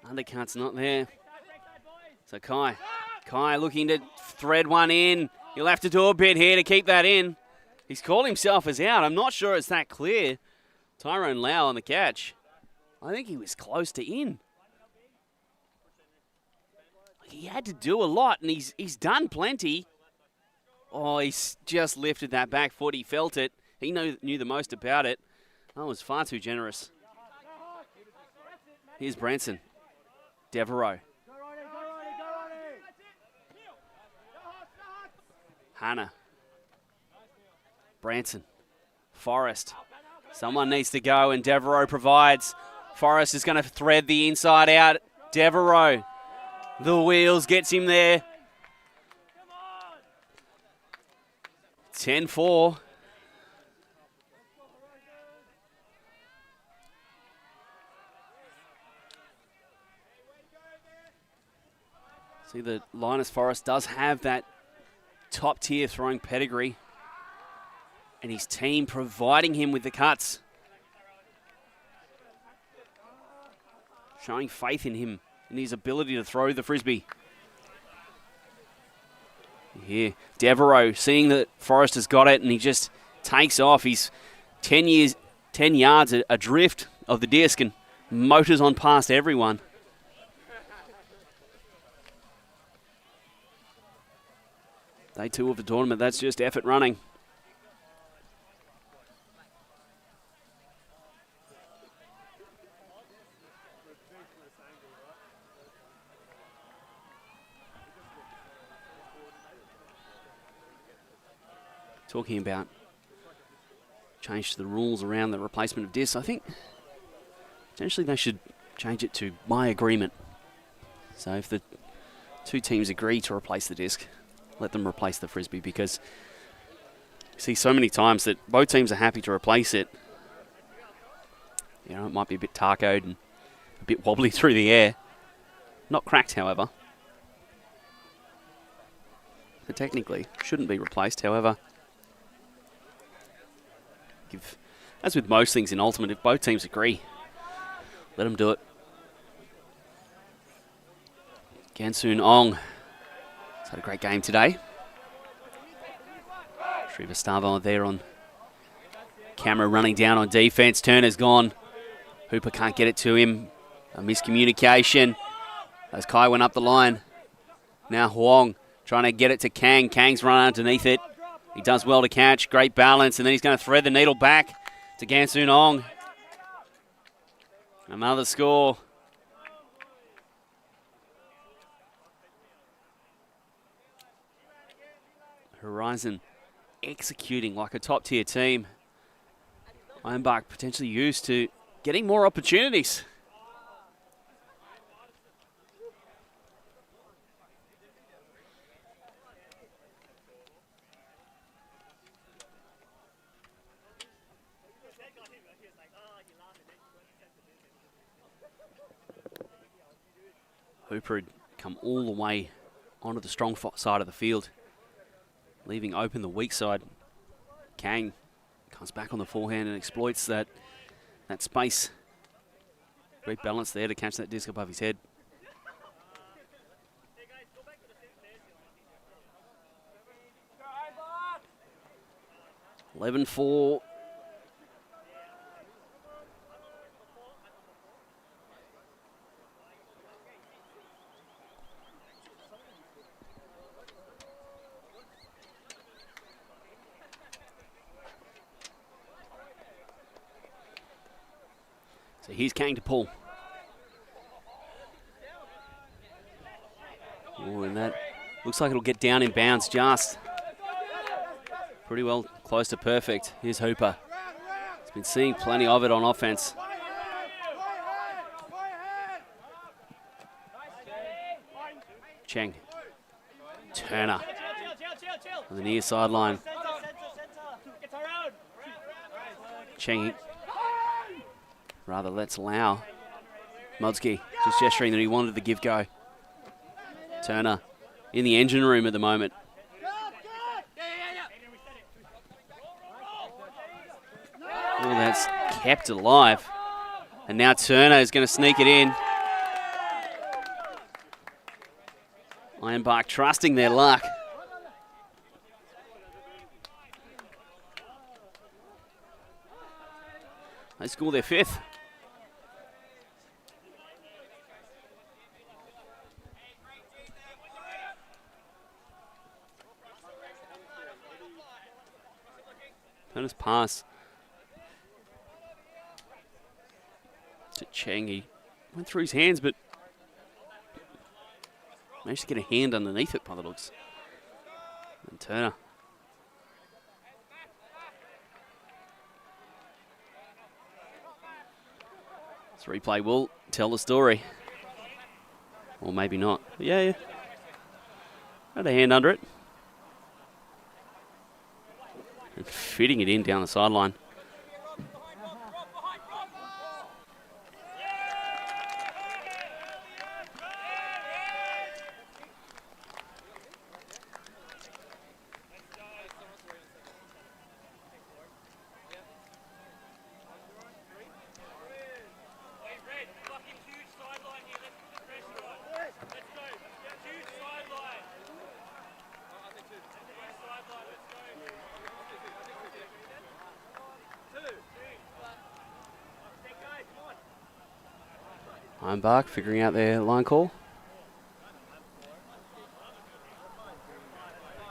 Undercut's not there. So Kai looking to thread one in. He'll have to do a bit here to keep that in. He's called himself as out. I'm not sure it's that clear. Tyrone Lau on the catch. I think he was close to in. He had to do a lot, and he's done plenty. Oh, he's just lifted that back foot. He felt it. He knew the most about it. That was far too generous. Here's Branson. Devereaux. Hannah. Branson. Forrest. Someone needs to go, and Devereaux provides. Forrest is going to thread the inside out. Devereaux. The wheels gets him there. 10-4. See, the Linus Forrest does have that top-tier throwing pedigree. And his team providing him with the cuts. Showing faith in him, in his ability to throw the Frisbee. Here, Devereaux seeing that Forrest has got it and he just takes off. He's 10 yards adrift of the disc and motors on past everyone. Day 2 of the tournament, that's just effort running. Talking about change to the rules around the replacement of discs, I think potentially they should change it to by agreement. So if the two teams agree to replace the disc, let them replace the Frisbee, because you see so many times that both teams are happy to replace it. You know, it might be a bit tacoed and A bit wobbly through the air. Not cracked, however. So technically, shouldn't be replaced, however. As with most things in Ultimate, if both teams agree, let them do it. Gansoon Ong has had a great game today. Srivastava there on camera running down on defense. Turner's gone. Hooper can't get it to him. A miscommunication as Kai went up the line. Now Huang trying to get it to Kang. Kang's run underneath it. He does well to catch. Great balance. And then he's going to thread the needle back to Gansoon Ong. Another score. Horizon executing like a top-tier team. Ironbark potentially used to getting more opportunities. Hooper had come all the way onto the strong side of the field, leaving open the weak side. Kang comes back on the forehand and exploits that space. Great balance there to catch that disc above his head. Go, 11-4. So here's Kang to pull. Oh, and that looks like it'll get down in bounds just. Pretty well close to perfect. Here's Hooper. He's been seeing plenty of it on offense. Cheng. Turner. On the near sideline. Cheng rather lets Lau. Modsky just gesturing that he wanted the give go. Turner in the engine room at the moment. Oh, that's kept alive. And now Turner is going to sneak it in. Ironbark trusting their luck. They score their fifth. Turner's pass to Cheng. He went through his hands, but managed to get a hand underneath it by the looks. And Turner. This replay will tell the story. Or maybe not. But yeah. Had a hand under it. And fitting it in down the sideline. Ironbark figuring out their line call.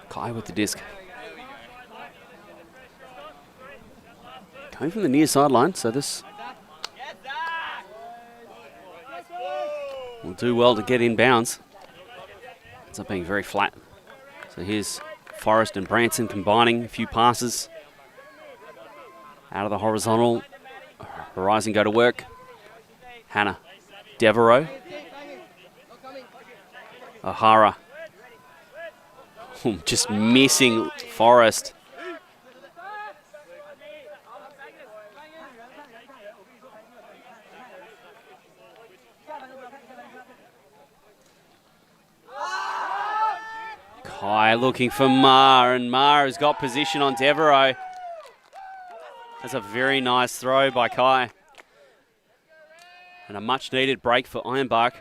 Kai with the disc. Coming from the near sideline, so this will do well to get in bounds. Ends up being very flat. So here's Forrest and Branson combining a few passes. Out of the horizontal. Horizon go to work. Hannah. Devereaux. O'Hara. Just missing Forrest. Kai looking for Ma, and Ma has got position on Devereaux. That's a very nice throw by Kai. And a much needed break for Ironbark.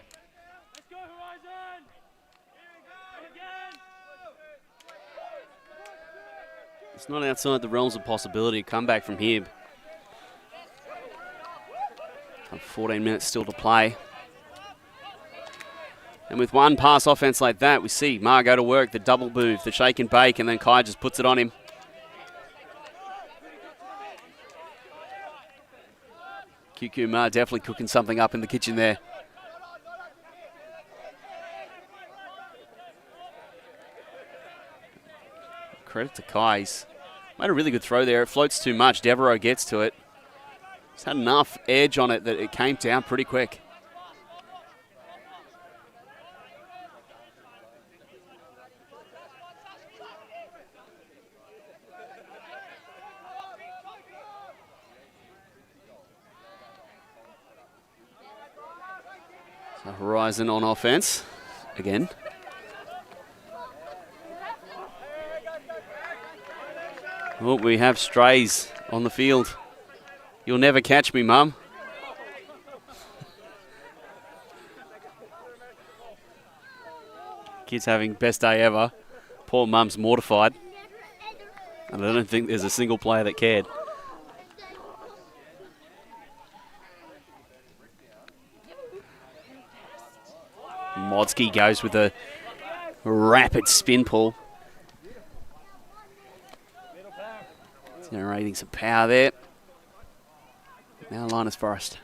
It's not outside the realms of possibility to come back from here. 14 minutes still to play. And with one pass offense like that, we see Ma go to work, the double move, the shake and bake, and then Kai just puts it on him. QQ Ma definitely cooking something up in the kitchen there. Credit to Kai. He's made a really good throw there. It floats too much. Devereaux gets to it. He's had enough edge on it that it came down pretty quick. So Horizon on offense again. Oh, we have strays on the field. You'll never catch me, Mum. Kid's having best day ever. Poor Mum's mortified. And I don't think there's a single player that cared. Modsky goes with a rapid spin pull. Generating some power there. Now Linus Forrest.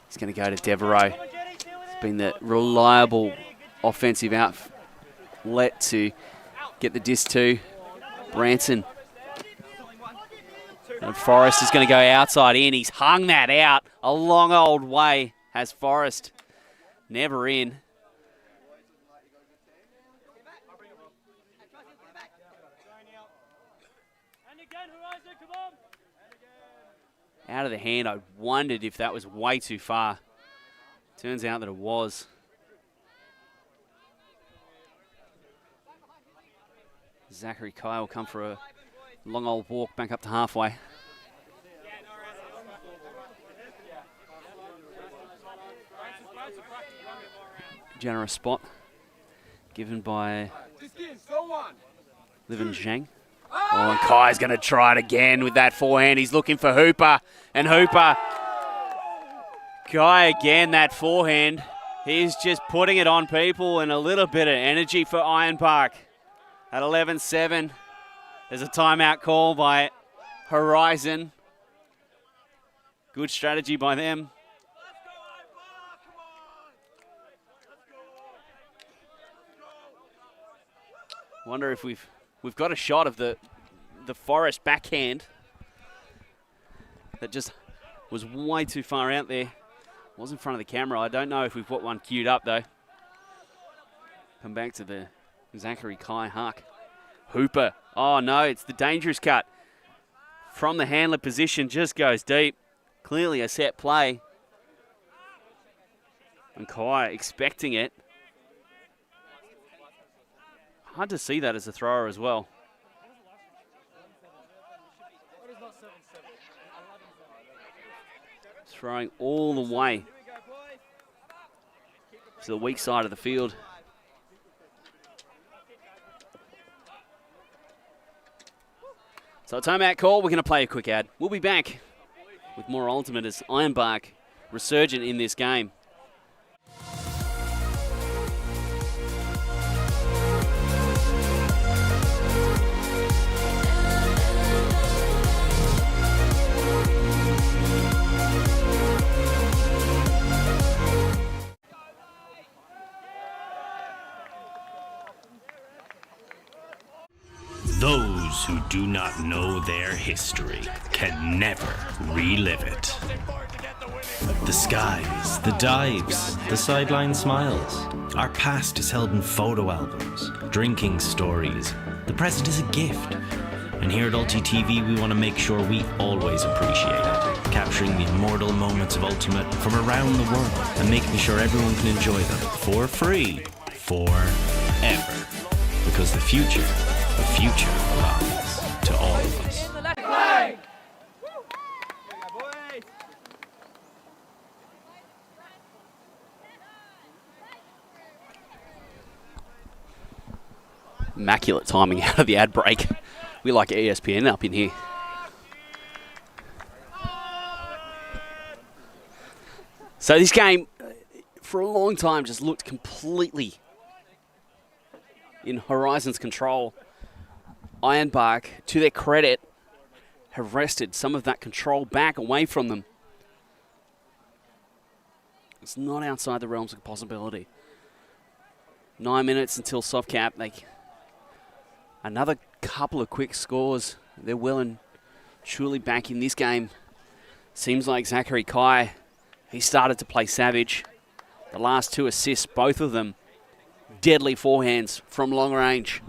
He's going to go to Devereaux. It's been the reliable offensive outlet to get the disc to Branson. And Forrest is going to go outside in. He's hung that out a long old way. Has Forrest. Never in. Out of the hand, I wondered if that was way too far. Turns out that it was. Zachary Kai will come for a long old walk back up to halfway. Generous spot given by Livin Zhang. Oh, and Kai's going to try it again with that forehand. He's looking for Hooper, and Hooper. Kai again, that forehand. He's just putting it on people, and a little bit of energy for Ironbark. At 11-7, there's a timeout call by Horizon. Good strategy by them. Wonder if we've got a shot of the Forrest backhand that just was way too far out there. Was in front of the camera. I don't know if we've got one queued up though. Come back to the Zachary Kai Huck. Hooper. Oh no, it's the dangerous cut. From the handler position, just goes deep. Clearly a set play. And Kai expecting it. Hard to see that as a thrower as well. Throwing all the way to the weak side of the field. So a timeout call. We're going to play a quick ad. We'll be back with more Ultimate as Ironbark resurgent in this game. Those who do not know their history can never relive it. The skies, the dives, the sideline smiles. Our past is held in photo albums, drinking stories. The present is a gift. And here at ULTI.TV, we want to make sure we always appreciate it, capturing the immortal moments of Ultimate from around the world and making sure everyone can enjoy them for free forever. Because the future belongs to all of us. Immaculate timing out of the ad break. We like ESPN up in here. So this game, for a long time, just looked completely in Horizon's control. Ironbark, to their credit, have wrested some of that control back away from them. It's not outside the realms of possibility. 9 minutes until soft cap. Another couple of quick scores. They're well and truly back in this game. Seems like Zachary Kai, he started to play savage. The last 2 assists, both of them deadly forehands from long range.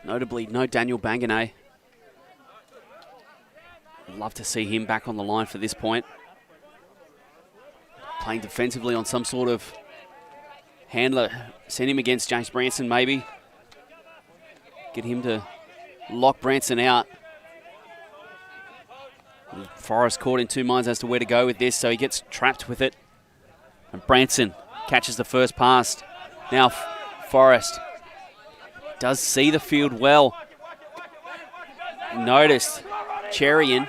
Notably, no Daniel Banganay. Love to see him back on the line for this point. Playing defensively on some sort of handler. Send him against James Branson, maybe. Get him to lock Branson out. Forrest caught in 2 minds as to where to go with this, so he gets trapped with it. And Branson catches the first pass. Now Forrest does see the field well. Noticed Cherian.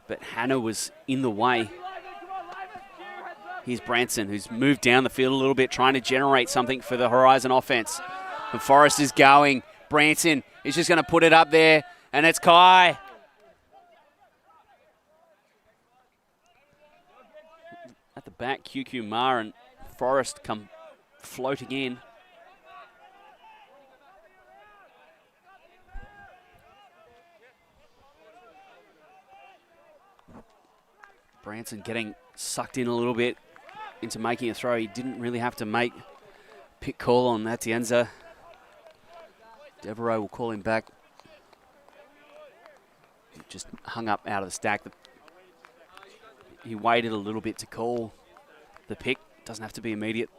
But Hannah was in the way. Here's Branson, who's moved down the field a little bit, trying to generate something for the Horizon offense. And Forrest is going. Branson is just going to put it up there, and it's Kai. At the back, QQ Ma and Forrest come floating in. Branson getting sucked in a little bit into making a throw. He didn't really have to make pick call on Atienza. Devereaux will call him back. He just hung up out of the stack. He waited a little bit to call the pick. Doesn't have to be immediate.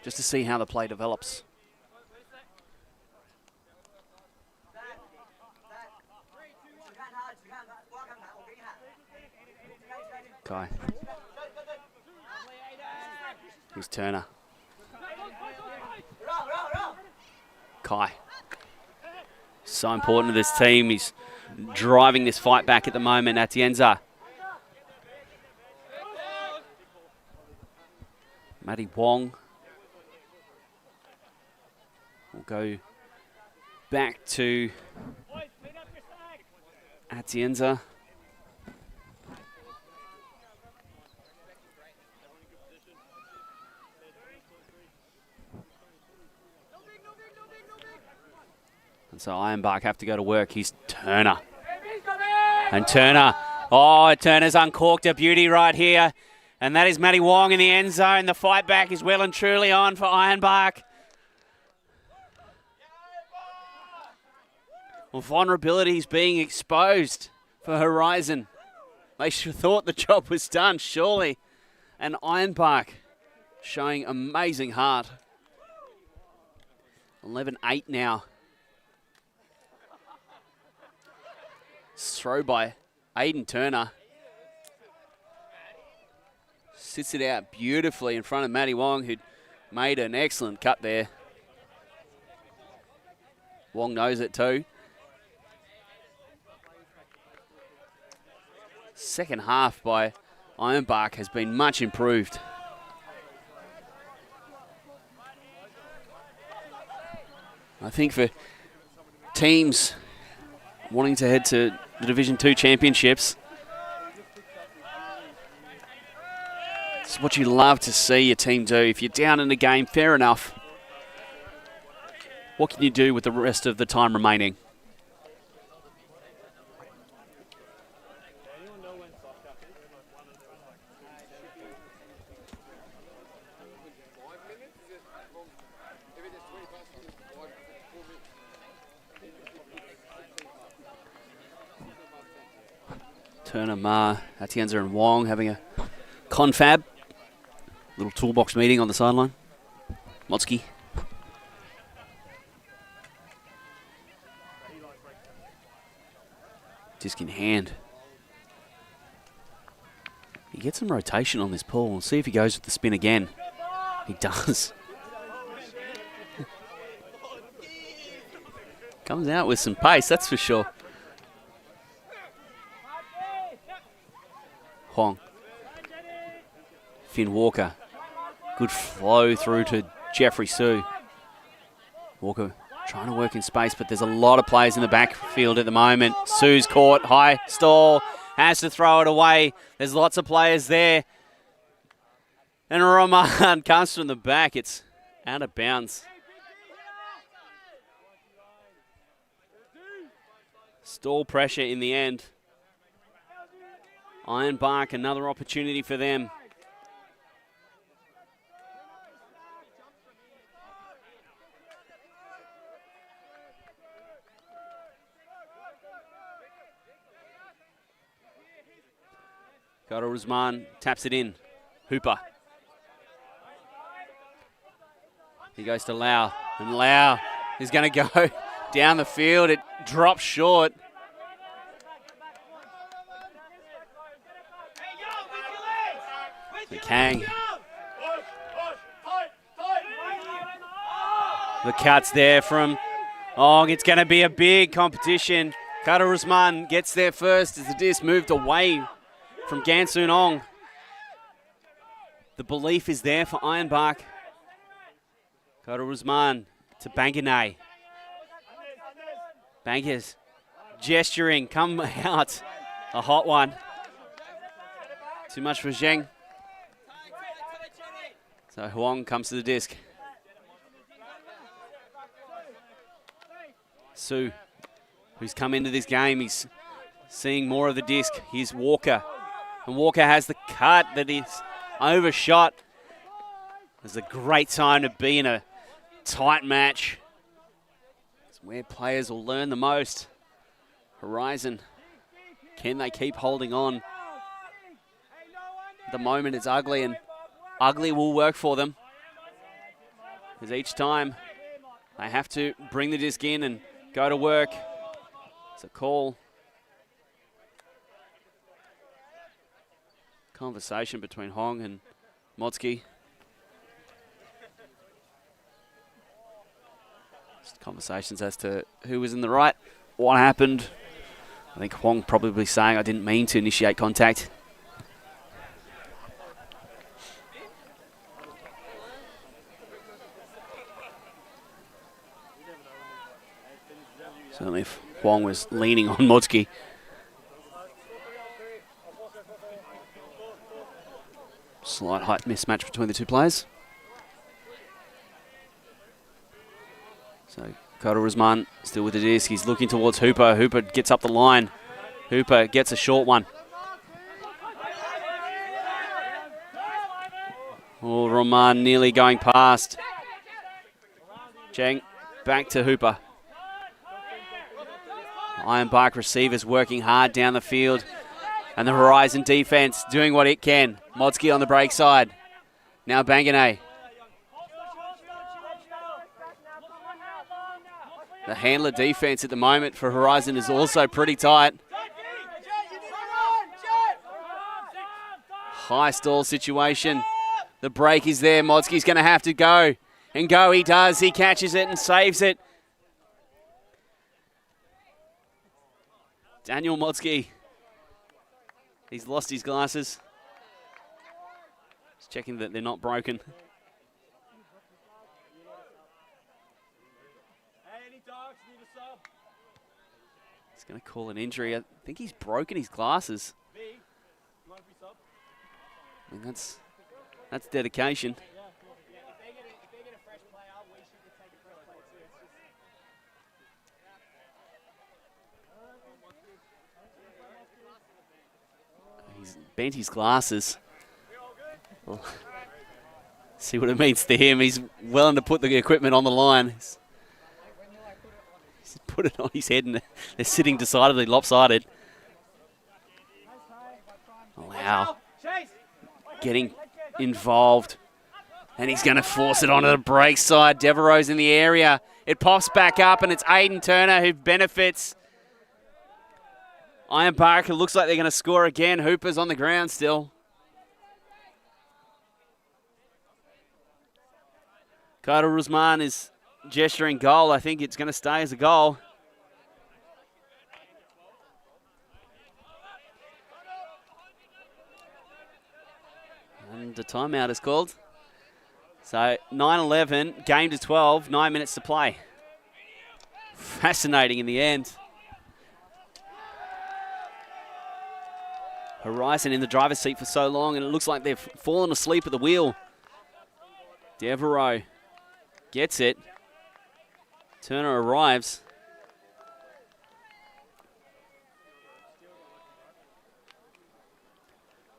Just to see how the play develops. Kai. Here's Turner. Kai. So important to this team. He's driving this fight back at the moment. Atienza. Matty Wong will go back to Atienza. And so Ironbark have to go to work. He's Turner. And Turner, Turner's uncorked a beauty right here. And that is Matty Wong in the end zone. The fight back is well and truly on for Ironbark. Well, vulnerability is being exposed for Horizon. They thought the job was done, surely. And Ironbark showing amazing heart. 11-8 now. Throw by Aiden Turner. Sits it out beautifully in front of Matty Wong, who made an excellent cut there. Wong knows it too. Second half by Ironbark has been much improved. I think for teams wanting to head to the Division 2 championships, it's what you love to see your team do. If you're down in the game, fair enough. What can you do with the rest of the time remaining? Turner, Ma, Atienza and Wong having a confab. Little toolbox meeting on the sideline. Motzki. Disc in hand. He gets some rotation on this pull. We'll see if he goes with the spin again. He does. Comes out with some pace, that's for sure. Huang. Finn Walker. Good flow through to Jeffrey Sue. Walker trying to work in space, but there's a lot of players in the backfield at the moment. Sue's caught, high stall, has to throw it away. There's lots of players there. And Roman comes from the back. It's out of bounds. Stall pressure in the end. Ironbark, another opportunity for them. Kara Usman taps it in. Hooper. He goes to Lau. And Lau is going to go down the field. It drops short. The Kang. The cuts there from Ong. It's going to be a big competition. Kara Usman gets there first as the disc moved away from Gansoon Ong. The belief is there for Ironbark. Kara Usman to Banganay. Bangers gesturing, come out. A hot one. Too much for Zheng. So Huang comes to the disc. Su, who's come into this game, he's seeing more of the disc. Here's Walker. And Walker has the cut that is overshot. It's a great time to be in a tight match. It's where players will learn the most. Horizon, can they keep holding on? At the moment it's ugly, and ugly will work for them. Because each time they have to bring the disc in and go to work. It's a call. Conversation between Hong and Motzki. Just conversations as to who was in the right, what happened. I think Hong probably saying, I didn't mean to initiate contact. Certainly if Huang was leaning on Motzki. Slight height mismatch between the two players. So Kara Usman still with the disc. He's looking towards Hooper. Hooper gets up the line. Hooper gets a short one. Oh, Roman nearly going past. Zheng back to Hooper. Ironbark receivers working hard down the field. And the Horizon defense doing what it can. Motzki on the break side. Now Banganay. The handler defense at the moment for Horizon is also pretty tight. High stall situation. The break is there. Motzki's going to have to go. And go he does. He catches it and saves it. Daniel Motzki. He's lost his glasses. Just checking that they're not broken. He's going to call an injury. I think he's broken his glasses. I mean, that's dedication. He's bent his glasses. Well, see what it means to him. He's willing to put the equipment on the line. He's put it on his head and they're sitting decidedly lopsided. Allow getting involved. And he's going to force it onto the break side. Devereaux's in the area. It pops back up, and it's Aiden Turner who benefits. Ironbark, it looks like they're going to score again. Hooper's on the ground still. Kyle Rusman is gesturing goal. I think it's going to stay as a goal. And a timeout is called. So 9-11, game to 12, 9 minutes to play. Fascinating in the end. Horizon in the driver's seat for so long, and it looks like they've fallen asleep at the wheel. Devereaux gets it. Turner arrives.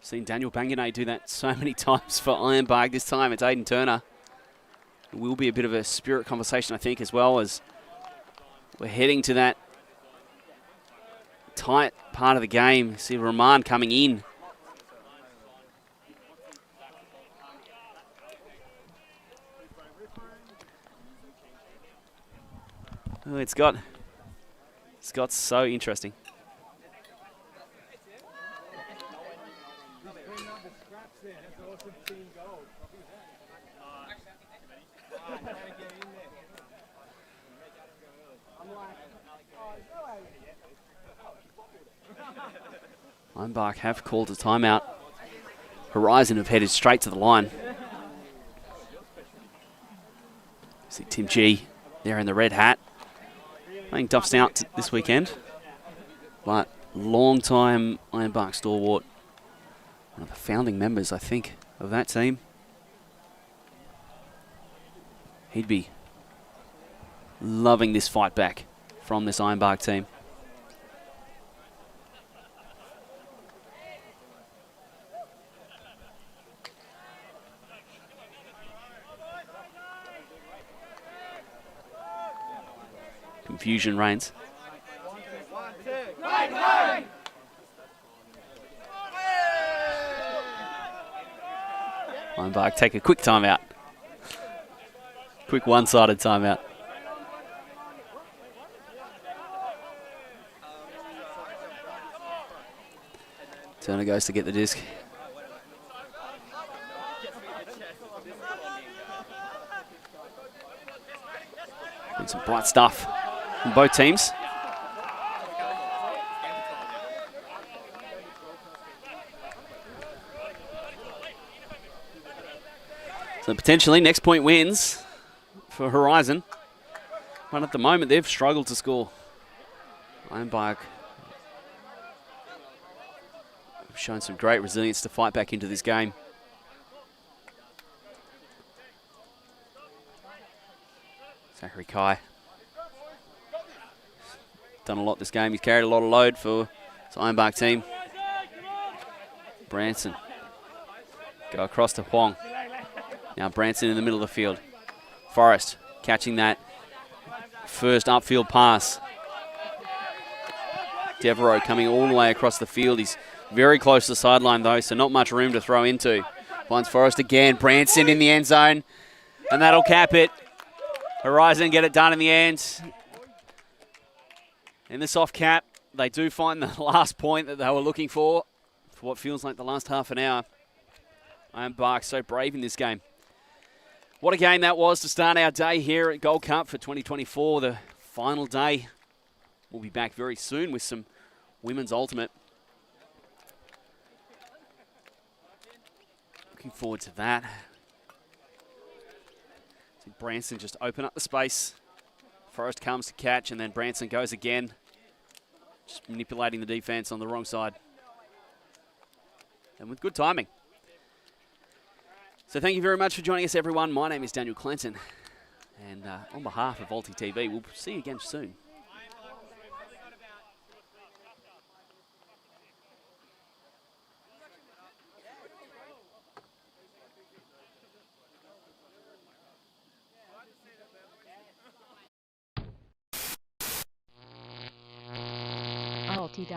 Seen Daniel Banganay do that so many times for Ironbark. This time it's Aiden Turner. It will be a bit of a spirit conversation, I think, as well, as we're heading to that tight part of the game. See Rahman coming in. Oh, it's got so interesting. Ironbark have called a timeout. Horizon have headed straight to the line. See Tim G there in the red hat. Playing Duff Stout this weekend. But long-time Ironbark stalwart. One of the founding members, I think, of that team. He'd be loving this fight back from this Ironbark team. Confusion reigns. Ironbark take a quick timeout. Quick one-sided timeout. Turner goes to get the disc. And some bright stuff from both teams. So potentially next point wins for Horizon. But at the moment they've struggled to score. Ironbark have shown some great resilience to fight back into this game. Zachary Kai. Done a lot this game. He's carried a lot of load for his Ironbark team. Branson. Go across to Huang. Now Branson in the middle of the field. Forrest catching that first upfield pass. Devereaux coming all the way across the field. He's very close to the sideline though, so not much room to throw into. Finds Forrest again. Branson in the end zone. And that'll cap it. Horizon get it done in the end. In the soft cap, they do find the last point that they were looking for what feels like the last half an hour. Ironbark so brave in this game. What a game that was to start our day here at Gold Cup for 2024, the final day. We'll be back very soon with some women's ultimate. Looking forward to that. See Branson just open up the space. Forrest comes to catch, and then Branson goes again. Just manipulating the defense on the wrong side. And with good timing. So thank you very much for joining us, everyone. My name is Daniel Clinton. And on behalf of ULTI.TV, we'll see you again soon. ULTI.TV